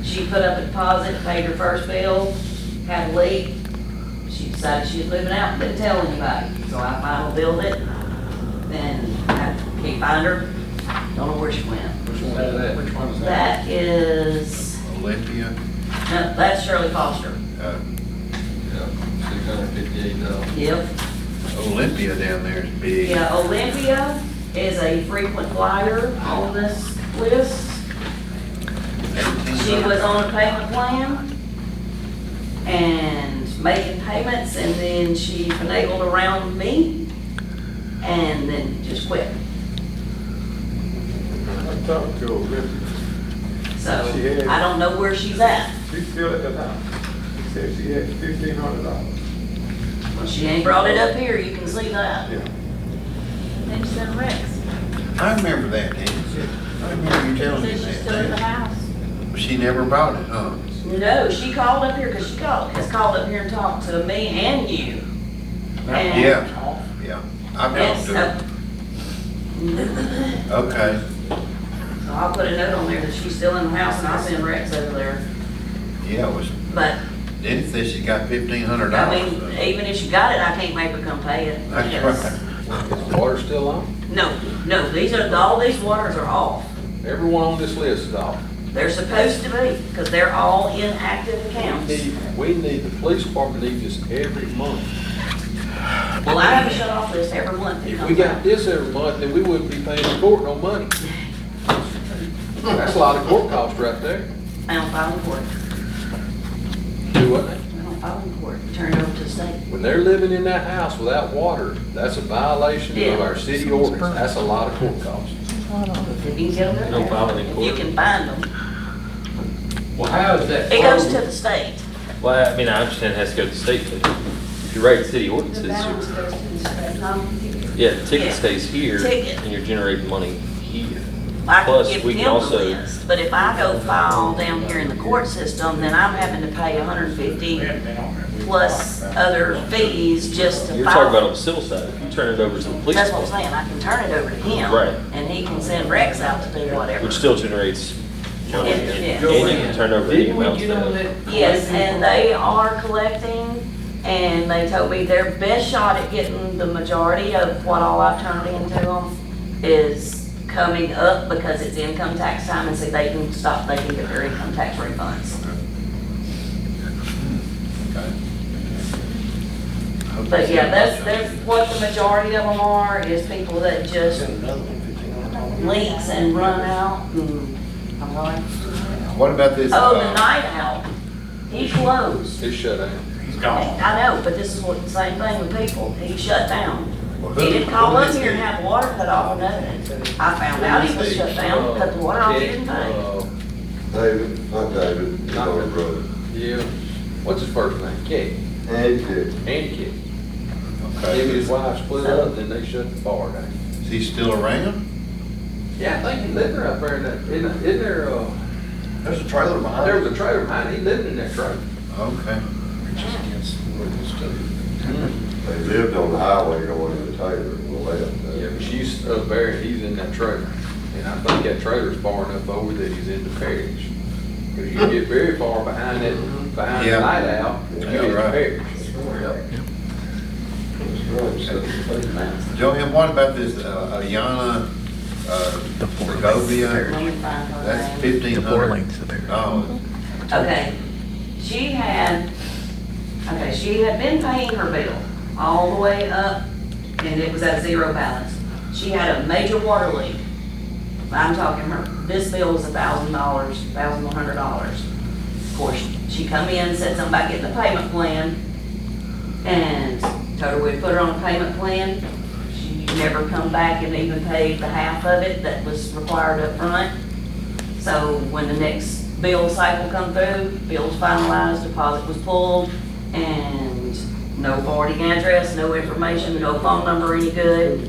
She put up a deposit, paid her first bill, had a leak. She decided she was moving out and didn't tell anybody. So I final billed it, then I can't find her. Don't know where she went.
Which one is that? Which one is
That is,
Olympia,
no, that's Shirley Foster.
uh,
Yeah, $658.
Yep.
Olympia down there is big.
Yeah, Olympia is a frequent flyer on this list. She was on a payment plan and making payments, and then she finagled around me and then just quit.
I talked to her,
So
She had-
I don't know where she's at.
she's still at the house. She said she had $1,500.
Well, she ain't brought it up here, you can see that.
Yeah.
Then she sent Rex.
I remember that, Nancy. I remember you telling me
Said she's still at the
that.
house.
She never brought it, huh?
No, she called up here because has called up here and talked to me and you. And-
Yeah, yeah. I've talked
Yes,
to her. Okay.
so I'll put a note on there that she's still in the house, and I'll send Rex over there.
Yeah, it was,
But,
Denny said she got $1,500.
I mean, even if she got it, I can't make her come pay it.
That's
because-
right.
Is the water still on?
No, all these waters are off.
Everyone on this list is off.
They're supposed to be, because they're all inactive accounts.
We need, the police department needs this every month.
Well, I have a shut-off list every month. that
If
comes
we got
out.
this every month, then we wouldn't be paying the court no money. That's a lot of court costs right there.
I don't file in court.
Do what?
I don't file in court. Turn it over to the state.
When they're living in that house without water, that's a violation of our city ordinance. That's a lot of court costs.
If you can get them
Don't file in
there,
court.
you can find them.
Well, how is that?
It goes to the state.
Well, I mean, I understand it has to go to the state, but if you write city ordinances,
The balance goes to the state.
yeah, the ticket
Yeah.
stays here,
Ticket.
and you're generating money here.
I can
Plus,
give
we
him
can
the
also-
list, but if I go file down here in the court system, then I'm having to pay 150 plus other fees just to
You're talking about
file.
on the civil side, if you turn it over to the police
That's what I'm
department,
saying, I can turn it over to him.
Right.
And he can send Rex out to do whatever.
which still generates money,
Yeah.
and you can turn over any
Didn't we
amount
get on
to
that?
Yes, and they are collecting, and they told me their best shot at getting the majority of what all I've turned into them is coming up because it's income tax time, and so they can get their income tax refunds. But yeah, that's what the majority of them are, is people that just
Send another one, $1,500.
leaks and run out, and I'm like,
What about this?
oh, the night owl, he closed.
It's shut down.
He's gone.
I know, but this is what, the same thing with people, he shut down.
Well,
He didn't call
who
up
is
here and
he?
have water cut off or nothing. I found out he was shut down, cut the water off, he didn't pay.
David, not David, his older brother.
Yeah. What's his first name? Kid.
And Kid.
Andy Kid. Him and
Okay.
his wife split up, then they shut the bar down.
Is he still around?
Yeah, I think he lived there out there in that, isn't there,
There's a trailer behind
there
it.
was a trailer behind it, he lived in that trailer.
Okay.
They lived on the highway going into Taylor, on the left.
Yeah, but she's up there and he's in that trailer. And I think that trailer's far enough over that he's in the parish. Because you get very far behind it, behind the
Yeah.
night out, and you
Yeah,
get the
right.
parish.
Joanne, what about this, Ayana, Segovia?
Let me find her
That's
name.
$1,500. Oh,
Okay, she had been paying her bill all the way up, and it was at zero balance. She had a major water leak. I'm talking this bill was $1,000, $1,100. Of course, she come in, said something about getting a payment plan, and told her we'd put her on a payment plan. She never come back and even paid the half of it that was required up front. So when the next bill cycle come through, bill was finalized, deposit was pulled, and no forwarding address, no information, no phone number any good.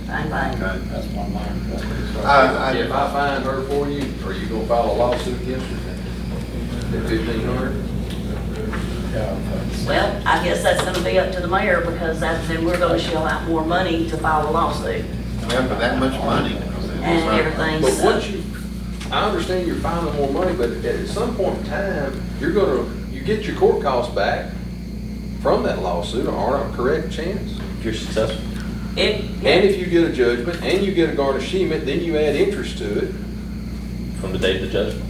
Same thing.
okay.
That's one of mine.
If I find her for you, are you gonna file a lawsuit against her? At 1,500?
Well, I guess that's gonna be up to the mayor, because then we're gonna shell out more money to file a lawsuit
Yeah, for that much money.
and everything,
But
so.
once I understand you're filing more money, but at some point in time, you get your court costs back from that lawsuit, or a correct chance?
if you're successful.
And if you get a judgment, and you get a garnishment, then you add interest to it.
From the date of the judgment.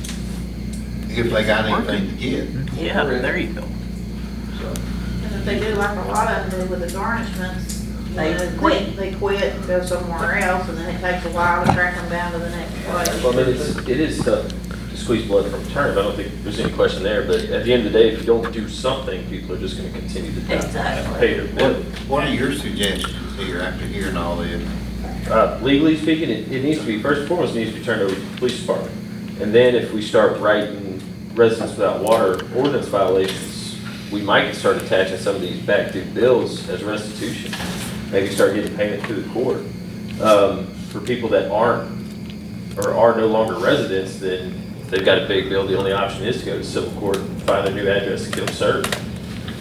If they got anything to get.
Yeah, there you go.
And if they do like a lot of them do with the garnishments,
They quit.
They quit and go somewhere else, and then it takes a while to track them down to the next place.
Well, I mean, it is tough to squeeze blood from a turnip. I don't think there's any question there, but at the end of the day, if you don't do something, people are just gonna continue to
Exactly.
pay their bill.
What are your suggestions here after hearing all this?
Legally speaking, it needs to be, first and foremost, it needs to be turned over to the police department. And then if we start writing residents without water ordinance violations, we might start attaching some of these back due bills as restitution. Maybe start getting payment to the court. For people that aren't, or are no longer residents, then they've got a big bill. The only option is to go to civil court and find a new address and get them served.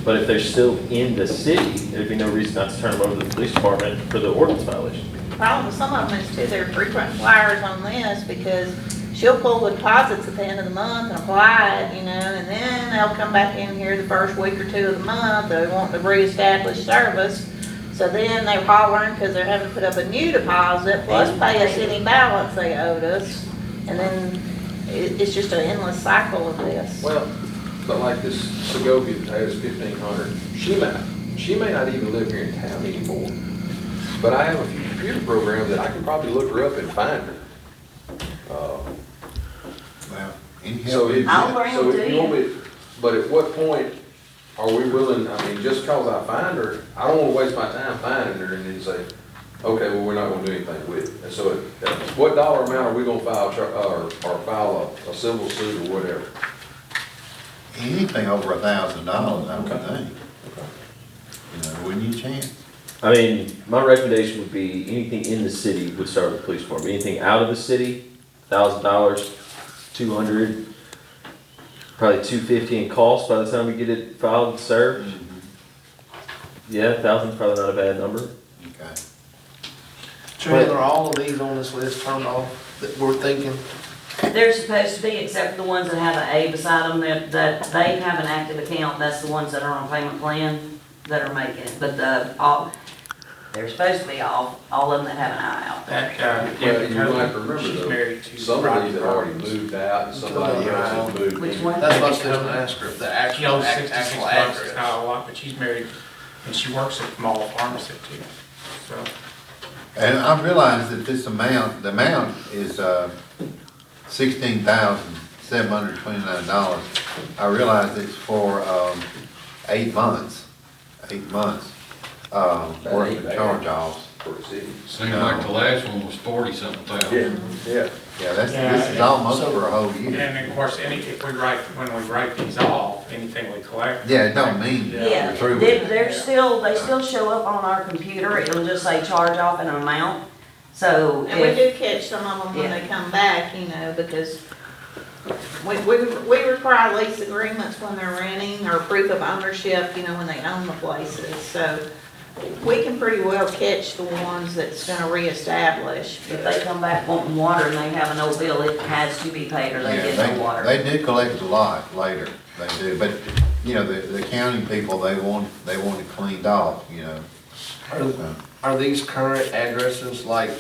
But if they're still in the city, there'd be no reason not to turn them over to the police department for the ordinance violation.
Problem with some of them is too, they're frequent flyers on this, because she'll pull the deposits at the end of the month and apply it, and then they'll come back in here the first week or two of the month, they want to reestablish service. So then they're hollering because they're having to put up a new deposit, plus pay us any balance they owed us. And then it's just an endless cycle of this.
Well, but like this Segovia that pays 1,500, she may not even live here in town anymore. But I have a few computer programs that I can probably look her up and find her.
Well, any
So
help?
if,
I'll bring
so
them
if
to
you want
you.
me, but at what point are we willing, I mean, just cause I find her, I don't wanna waste my time finding her and then say, okay, well, we're not gonna do anything with it. And so what dollar amount are we gonna file, or file a civil suit or whatever?
Anything over $1,000, I would
Okay.
think. You know, wouldn't you chance?
I mean, my recommendation would be anything in the city would start with the police department. Anything out of the city, $1,000, 200, probably 250 in cost by the time we get it filed and served. Yeah, 1,000 probably not a bad number.
Okay.
Chandler, are all of these on this list turned off that we're thinking?
They're supposed to be, except for the ones that have an A beside them, that they have an active account, that's the ones that are on payment plan that are making it, but they're supposed to be all of them that have an eye out.
That,
Well, you might remember
she's
though,
married to
some of these have already
Robbie
moved out and somebody else has moved
Which
in.
one?
That's what I was just gonna ask her, if the
She
actual,
owes 66
actual
bucks, it's
address.
not a lot, but she's married, and she works at the mall pharmacy too, so.
And I realize that this amount, the amount is, $16,729. I realize it's for, 8 months, worth of charge-offs.
For the city.
Seemed like the last one was 40-something thousand.
Yeah.
Yeah, this is
Yeah.
almost for a whole year.
And of course, if we when we write these off, anything we collect.
Yeah, it don't mean
Yeah,
you're through with it.
they still show up on our computer, it'll just say charge off an amount, so
And we
if,
do catch some of them when
Yeah.
they come back, you know, because we require lease agreements when they're renting, or proof of ownership, you know, when they own the places, so we can pretty well catch the ones that's gonna reestablish.
if they come back wanting water and they have an old bill, it has to be paid or they
Yeah,
get no water.
They do collect a lot later, they do, but, you know, the county people, they want it cleaned off, you know.
Are these current addresses like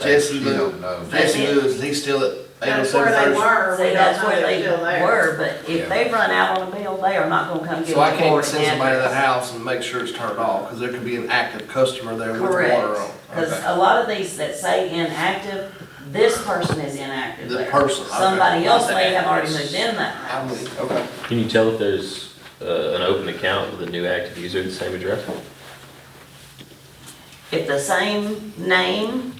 Jesse
You
Lewis?
don't know.
Jesse Lewis, is he still at
That's where
807
they
First?
were,
See,
we don't
that's
know
where
they're
they
still there.
were, but
Yeah.
if they run out on a bill, they are not gonna come get
So I
the
can't
board
send somebody to that
address.
house and make sure it's turned off, because there could be an active customer there with
Correct,
water on.
because
Okay.
a lot of these that say inactive, this person is inactive
The
there.
person, okay.
Somebody else
Not the
may have already
address.
moved in that
I'm
house.
with you. Okay.
Can you tell if there's an open account with a new active user at the same address?
If the same name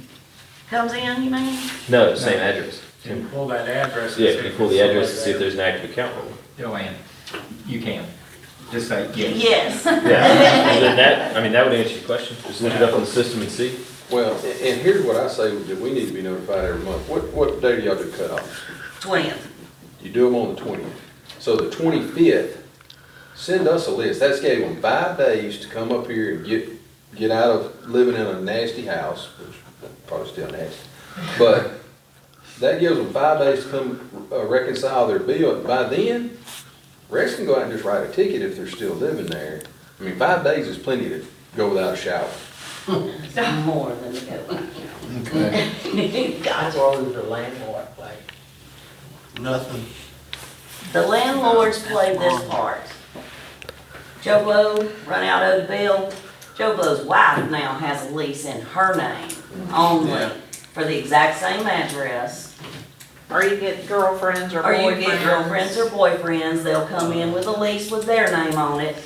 comes in, you mean?
No, same address.
Can pull that address. and
Yeah,
see
can you
if
pull the
it's
address and
still
see if there's an active account holder?
Joanne, you can, just say yes.
Yes.
Yeah, and then that, I mean, that would answer your question, just look it up on the system and see.
Well, and here's what I say, that we need to be notified every month. What day do y'all do cutoffs?
20th.
You do them on the 20th. So the 25th, send us a list. That's gave them 5 days to come up here and get out of living in a nasty house, which probably still nasty. But that gives them 5 days to come reconcile their bill. By then, rest can go out and just write a ticket if they're still living there. I mean, 5 days is plenty to go without a shower.
More than the go.
Okay.
Gotcha.
What was the landlord like?
Nothing.
The landlords play this part. Joe Blow run out owed bill. Joe Blow's wife now has a lease in her name only
Yeah.
for the exact same address.
Or you get girlfriends or
Or
boyfriends.
you get girlfriends or boyfriends, they'll come in with a lease with their name on it.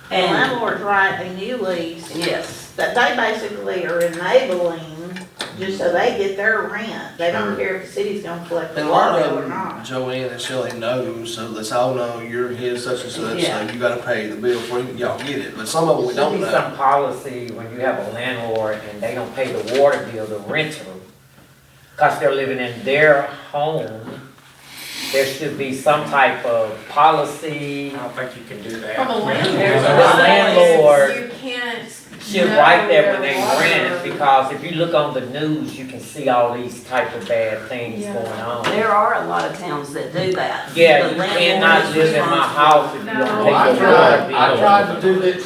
The
And,
landlords write a new lease
yes,
that they basically are enabling, just so they get their rent. They don't care if the city's gonna collect the
And a lot
water
of
bill or
them,
not.
Joanne and Shelley know, so let's all know you're his such and such,
Yeah.
so you gotta pay the bill before y'all get it. But some of them we don't
Should be
know.
some policy when you have a landlord and they don't pay the water bill, the renter, because they're living in their home. There should be some type of policy.
I don't think you can do that.
From a
There's
landlord,
a landlord
you can't.
should
know
write that when
their
they
water.
rent, because if you look on the news, you can see all these type of bad things
Yeah.
going on.
there are a lot of towns that do that.
Yeah,
The
you
landlord
cannot
is
live in my
responsible.
house if you don't
No.
pay
I
your water
tried,
bill.
I tried to do that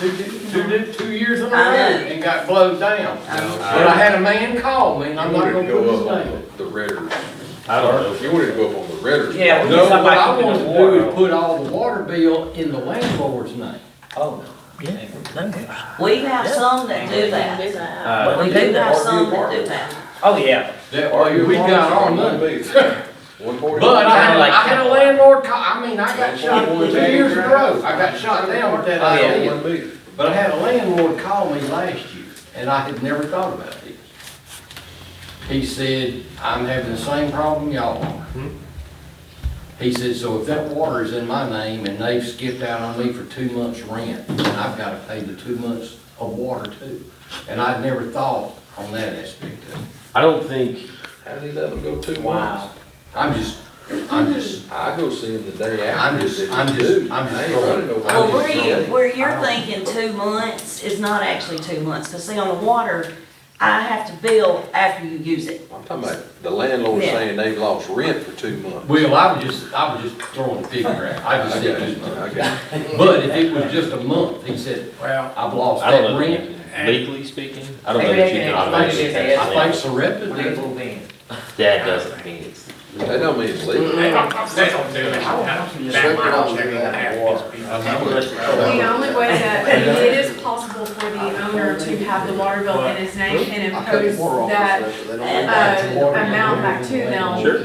2 years in a row
I know.
and got blowed down. But I had a man call me, and I'm
You
not
wanted
gonna
to
put his
go up
name.
on the Redders.
I don't know.
If you wanted to go up on the Redders.
Yeah, we
No,
need
what
somebody
I
keeping
wanted
the
to do
water.
is put all the water bill in the landlord's name.
Oh,
We have some that do
They can
that.
do that.
no.
We do have some that do that.
Oh, yeah.
That way we got our money.
140.
But I
Kinda like
had a landlord call, I mean, I got shot 2 years in a row. I got shot down with that
Oh, yeah.
idea. But I had a landlord call me last year, and I had never thought about this. He said, I'm having the same problem y'all are. He said, so if that water is in my name and they've skipped out on me for 2 months' rent, and I've gotta pay the 2 months of water too. And I'd never thought on that aspect of it.
I don't think,
How did he let them go 2 months?
Wow.
I'm just,
I go see him the day after.
I'm just
I ain't running no
Well,
water.
where you're thinking 2 months is not actually 2 months, because see, on the water, I have to bill after you use it.
I'm talking about the landlord
Yeah.
saying they lost rent for 2 months.
well, I was just throwing a figure out. I just said 2
I
months.
got it.
But if it was just a month, he said,
Well,
I've lost
I don't
that
know,
rent.
legally speaking, I don't know
Maybe
that
they
you
can
can
explain
automatically
it
tax
as
I think
land.
Sarepta did.
Legal ban.
That doesn't mean it's,
That don't mean it's legal.
they don't do it. That might check it out.
The only way that, I mean, it is possible for the owner to have the water bill in his name and impose that amount back to them.
Sure.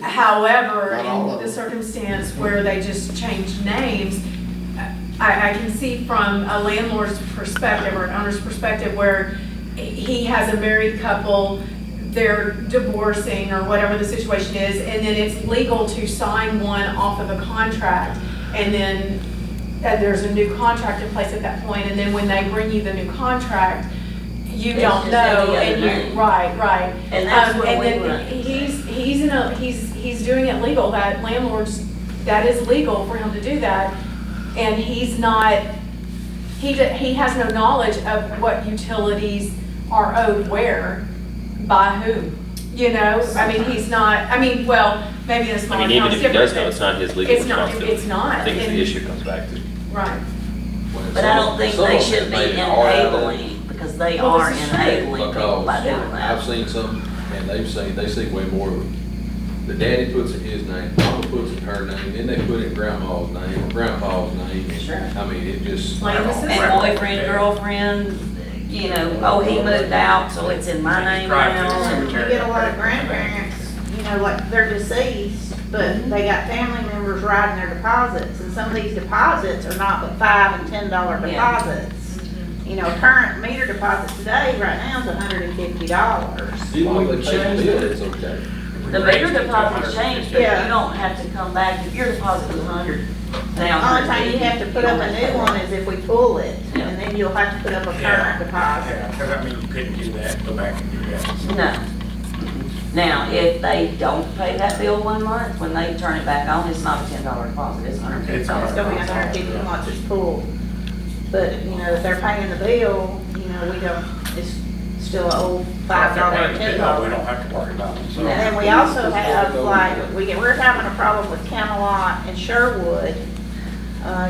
However, in the circumstance where they just changed names, I can see from a landlord's perspective or an owner's perspective where he has a married couple, they're divorcing or whatever the situation is, and then it's legal to sign one off of a contract, and then there's a new contract in place at that point, and then when they bring you the new contract, you
It's
don't
just
know,
any
and
other name.
you, right.
And that's where
And
we
then
run.
he's doing it legal, that landlord's, that is legal for him to do that, and he's not, he has no knowledge of what utilities are owed where, by whom, you know? I mean, he's not, I mean, well, maybe in a
I
smaller
mean,
town
even
it's
if he
different.
does know, it's not his legal
It's not,
responsibility.
it's not.
I think it's
and-
the issue comes back to.
Right.
But I don't think
Some
they
of them
should be
maybe are out of it.
enabling, because they
Well,
are
this is true.
enabling people by doing
Because I've
that.
seen some, and they see way more of it. The daddy puts in his name, mama puts in her name, then they put in grandma's name, or grandpa's name. and,
Sure.
I mean, it just.
Plain and simple.
And boyfriend, girlfriend, you know, oh, he moved out, so it's in my name now.
You get a lot of grandparents, you know, like they're deceased, but they got family members riding their deposits, and some of these deposits are not but $5 and $10
Yeah.
deposits. You know, current meter deposit today, right now, is $150.
As long as they pay the bill, it's okay.
The meter deposit's changed, but
Yeah.
you don't have to come back, if your deposit was 100, now.
Only time you have to put up a new one is if we pull it, and then you'll have to put up a current deposit.
Because I mean, you couldn't do that, go back and do that.
No. Now, if they don't pay that bill 1 month, when they turn it back on, it's not a $10 deposit, it's $150.
It's gonna be $150 once it's pulled. But, you know, if they're paying the bill, you know, we don't, it's still an old $5,
We
$10.
don't have to worry about it.
And then we also have, like, we're having a problem with Camelot and Sherwood.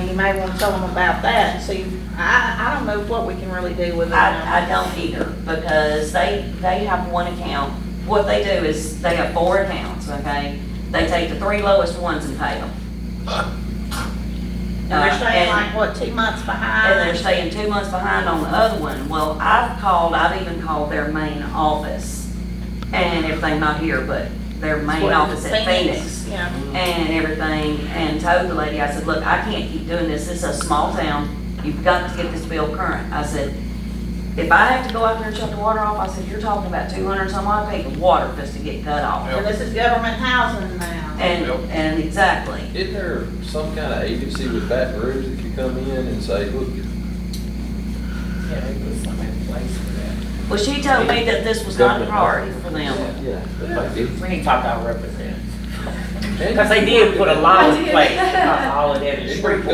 You may want to tell them about that and see, I don't know what we can really do with them.
I don't either, because they have one account. What they do is, they have 4 accounts, okay? They take the 3 lowest ones and pay them.
And they're staying
And-
like, what, 2 months
And they're
behind?
staying 2 months behind on the other one. Well, I've even called their main office, and everything, not here, but their main office at Phoenix.
Yeah.
And everything, and told the lady, I said, look, I can't keep doing this, it's a small town, you've got to get this bill current. I said, if I have to go out there and shut the water off, I said, you're talking about 200 some odd people water just to get cut off.
And this is government housing now.
And exactly.
Isn't there some kind of agency with Baton Rouge that can come in and say, look,
Yeah, they put something in place for that.
Well, she told me that this was not a priority for them.
yeah,
We need to talk to our representatives. Because they did put a law in place, all of that is
government,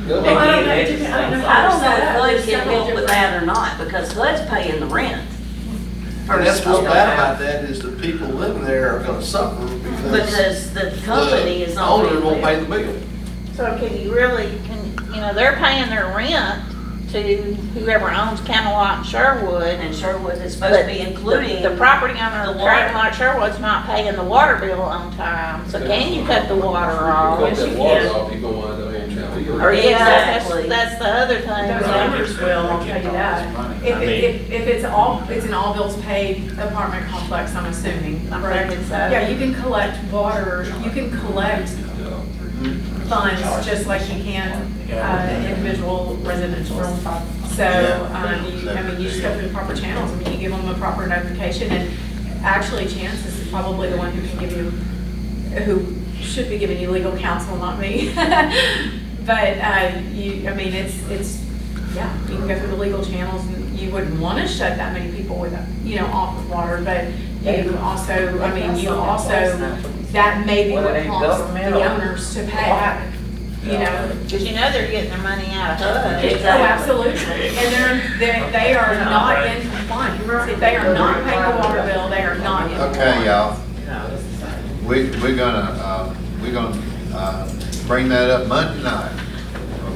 They
Well,
government.
I don't
did
know,
legislate
I don't know.
I don't know
There's
if HUD can
several
help with
different-
that or not, because HUD's paying the rent.
And that's what's bad about that, is the people living there are gonna suffer because
Because the company is
the
not.
owner won't pay the bill.
So can you really, you know, they're paying their rent to whoever owns Camelot and Sherwood.
And Sherwood is supposed to be
But
including.
the property owner
the
of
water.
Camelot Sherwood's not paying the water bill on time, so can you cut the water
Cut
off?
that water off, you gonna wind up on Channel 3.
Or yeah,
Exactly.
that's the other
Those
thing.
numbers will, I'll tell you that. If it's an all bills paid apartment complex, I'm assuming,
I'm
correct?
thinking so.
Yeah, you can collect water, you can collect funds just like you can, individual residential. So, you just go through the proper channels, I mean, you give them a proper notification, and actually Chance is probably the one who can give you, who should be giving you legal counsel, not me. But, I mean, it's Yeah, you can go through the legal channels, and you wouldn't want to shut that many people with, off of water, but you also, that maybe
What are
what
they,
prompts
government
the
or
owners to pay,
Because you know they're getting their money out of HUD.
Oh, absolutely, and they are not in compliance. If they are not paying the water bill, they are not in compliance.
Okay, y'all,
No, this is fine.
we're gonna bring that up Monday night,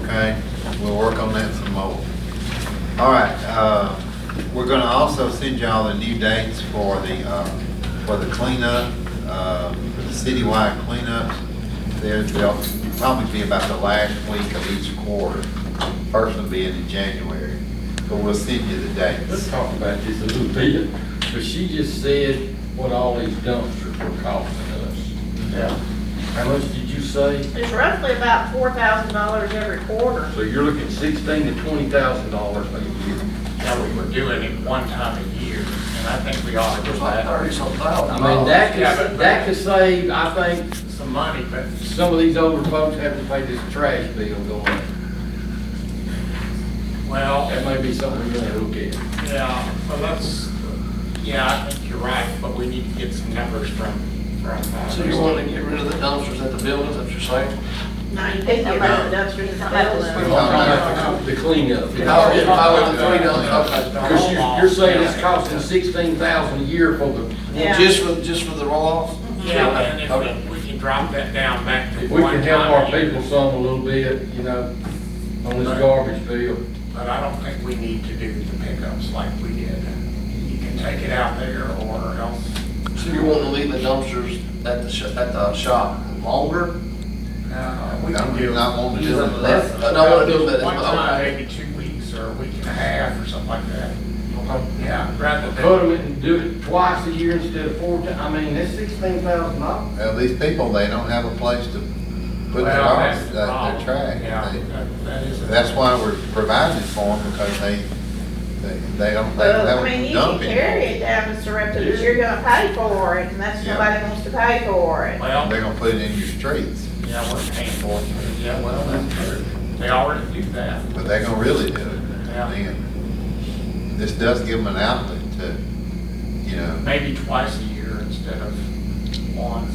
okay? We'll work on that some more. All right, we're gonna also send y'all the new dates for the cleanup, the citywide cleanups. They'll probably be about the last week of each quarter. First will be in January, but we'll send you the
Let's
dates.
talk about this a little bit, because she just said what all these dumpsters were costing us.
Yeah.
How much did you say?
It's roughly about $4,000 every quarter.
So you're looking $16,000 to $20,000 a year.
Yeah, we were doing it one time a year, and I think we ought to do
It's like
that.
30-some thousand.
I mean, that
Yeah,
could,
but-
that could save, I think,
Some money, but
some of these older folks having to pay this trash bill going.
well,
That may be something we're gonna look at.
yeah, well, I think you're right, but we need to get some numbers from.
So you want to get rid of the dumpsters at the buildings, that's what you're saying?
No, you can't get rid of the dumpsters in the building.
The cleanup.
Oh, yeah, the 3 dumpsters,
Because you're saying it's costing $16,000 a year for the,
Yeah.
Just for the roll-offs?
Yeah, and
Okay.
if we can drop that down back to
we
one
can help
time
our
a year.
people some a little bit, on this garbage bill.
But I don't think we need to do the pickups like we did. You can take it out there or else.
So you're wanting to leave the dumpsters at the shop longer?
We can
I'm
do
not wanting to do it.
I don't want to do it,
one time,
okay.
maybe 2 weeks or a week and a half or something like that.
Okay.
Yeah, rather
Cut
than,
them and do it twice a year instead of 4 times. I mean, that's $16,000.
Well, these people, they don't have a place to put their
well,
garbage,
that's the
their
problem.
trash.
Yeah,
They-
that is.
That's why we're providing it for them, because they don't
Well,
have
I mean,
a
you
dump
can carry
anymore.
it down to Sarepta, but you're gonna pay for it, and that's
Yeah.
nobody wants to pay for it.
Well,
They're gonna put it in your streets,
yeah, we're paying for it. Yeah, well, that's true. They already do that.
but they're gonna really do it.
Yeah.
And this does give them an outlet to,
Maybe twice a year instead of once,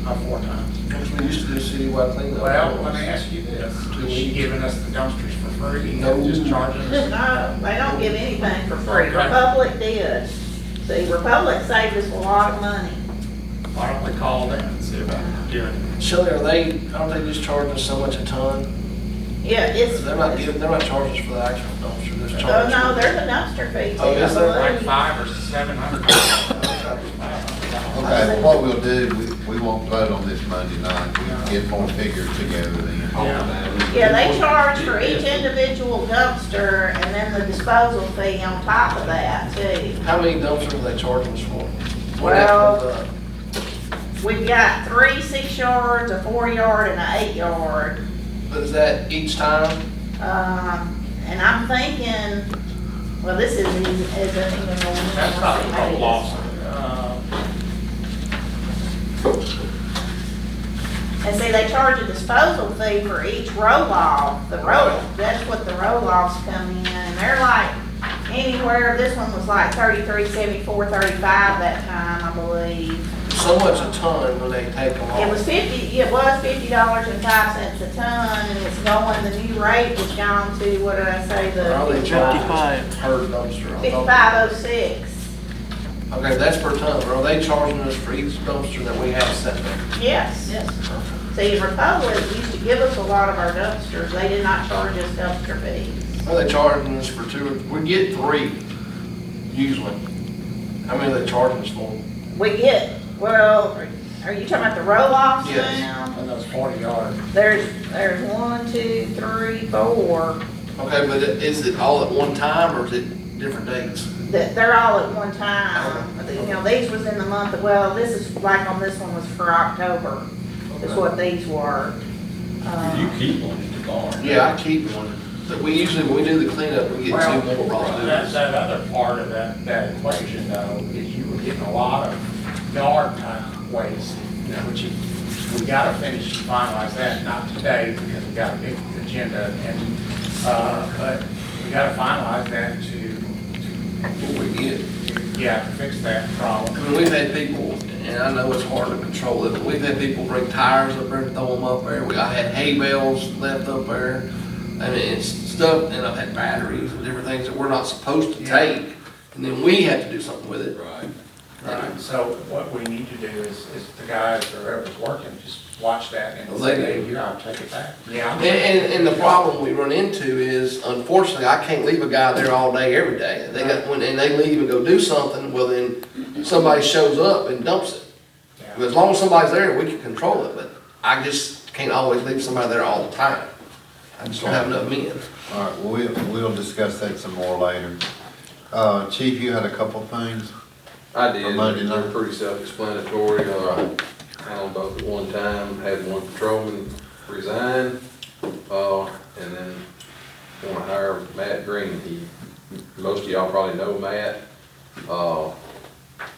or 4 times.
Which we used to do citywide cleanup.
Well, let me ask you this, is she giving us the dumpsters for free,
No.
just charging us?
No, they don't give anything for free.
Okay.
Republic did. See, Republic saved us a lot of money.
Why don't we call them and see about doing it?
Shelley, aren't they just charging us so much a ton?
Yeah, it's.
They're not charging us for the actual dumpster, they're just
Oh,
charging us.
no, there's a dumpster fee too.
Oh, is there?
I
Like
believe.
$500 or $700.
okay, well, what we'll do, we won't vote on this Monday night. We can get more figures together then.
Yeah, they charge for each individual dumpster and then the disposal fee on top of that too.
How many dumpsters are they charging us for?
Well- We've got 3 6-yards, a 4-yard, and an 8-yard.
But is that each time?
And I'm thinking, well, this isn't even one.
That's not a roll off.
And see, they charge a disposal fee for each roll-off, that's what the roll-offs come in, and they're like anywhere, this one was like 33, 74, 35 that time, I believe.
So much a ton when they take them off.
It was $50.05 a ton, and it's going, the new rate has gone to, what did I say, the?
Are they charging per dumpster?
55.06.
Okay, that's per ton, but are they charging us for each dumpster that we have set there?
Yes. See, Republic used to give us a lot of our dumpsters, they did not charge us dumpster fees.
Are they charging us for 2? We get 3, usually. How many are they charging us for?
We get, well, are you talking about the roll-offs
Yes.
now?
And those 40 yards.
There's 1, 2, 3, 4,
Okay, but is it all at one time or is it different dates?
they're all at one time. These was in the month of, well, this is, like on this one was for October, is what these were.
You keep one in the barn.
Yeah, I keep one. But we usually, when we do the cleanup, we get
Well,
2 more raw
that
dudes.
other part of that equation though, is you were getting a lot of yard type waste, which we gotta finish, finalize that, not today, because we got a big agenda, but We gotta finalize that
What we get.
to fix that problem.
I mean, we've had people, and I know it's hard to control it, but we've had people bring tires up there and throw them up there. I had hay bales left up there. I mean, it's stuff, and I've had batteries and different things that we're not supposed to take. And then we have to do something with it.
Right.
Right, so what we need to do is the guys or whoever's working, just watch that and
Well,
say,
they
hey, you gotta take it back. Yeah.
And the problem we run into is, unfortunately, I can't leave a guy there all day, every day. They got, when, and they leave and go do something, well then, somebody shows up and dumps it. As long as somebody's there, we can control it, but I just can't always leave somebody there all the time. I just don't have enough men.
All right, well, we'll discuss that some more later. Chief, you had a couple of things?
I did,
On Monday
they're
night.
pretty self-explanatory, had them both at one time, had one patrolman resign, and then wanna hire Matt Green. Most of y'all probably know Matt,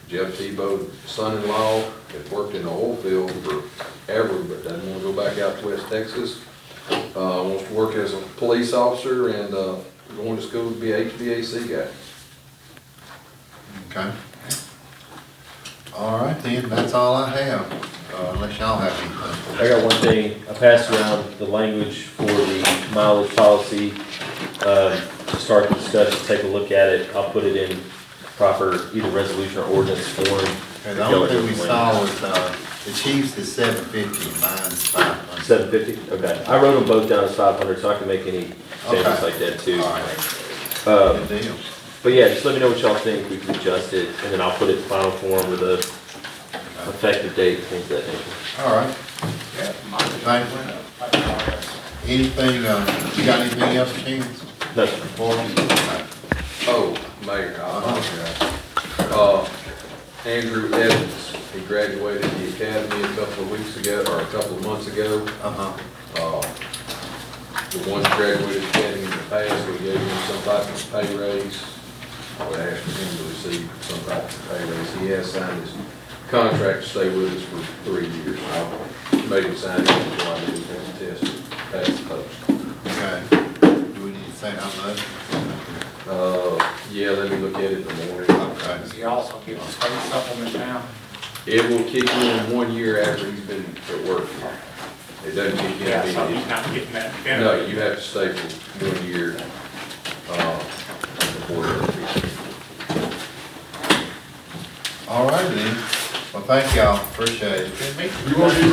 Jeff Tebow's son-in-law, had worked in the oil field forever, but doesn't wanna go back out to West Texas. Wants to work as a police officer and, going to school to be a HVAC guy.
Okay. All right then, that's all I have, unless y'all have anything.
I got one thing, I passed around the language for the mileage policy, to start the discussion, take a look at it, I'll put it in proper either resolution or ordinance form.
And the only thing we saw was, the chief's is 750, mine's 500.
750, okay, I wrote them both down as 500, so I can make any changes
Okay.
like that too.
All right,
Um,
good deal.
But yeah, just let me know what y'all think, we can adjust it, and then I'll put it in final form with a effective date, things of that nature.
All right,
Yeah,
thank you. Anything, you got anything else, Chance?
No,
For them?
Oh, Mayor, I apologize. Andrew Evans, he graduated the academy a couple of weeks ago, or a couple of months ago.
Uh-huh.
The one that graduated the academy in the past, we gave him some type of pay raise. I would ask for him to receive some type of pay raise. He has signed his contract to stay with us for 3 years. I made him sign it until I did the test to pass the post.
Okay. Do we need to say how much?
Yeah, let me look at it in the morning.
Okay.
Does he also give a state supplement now?
It will kick in 1 year after he's been at work. It doesn't kick in
Yeah, so
immediately.
he's not getting that benefit.
No, you have to stay for 1 year, before it.
All right then. Well, thank y'all, appreciate it.
Good meeting.
You want to be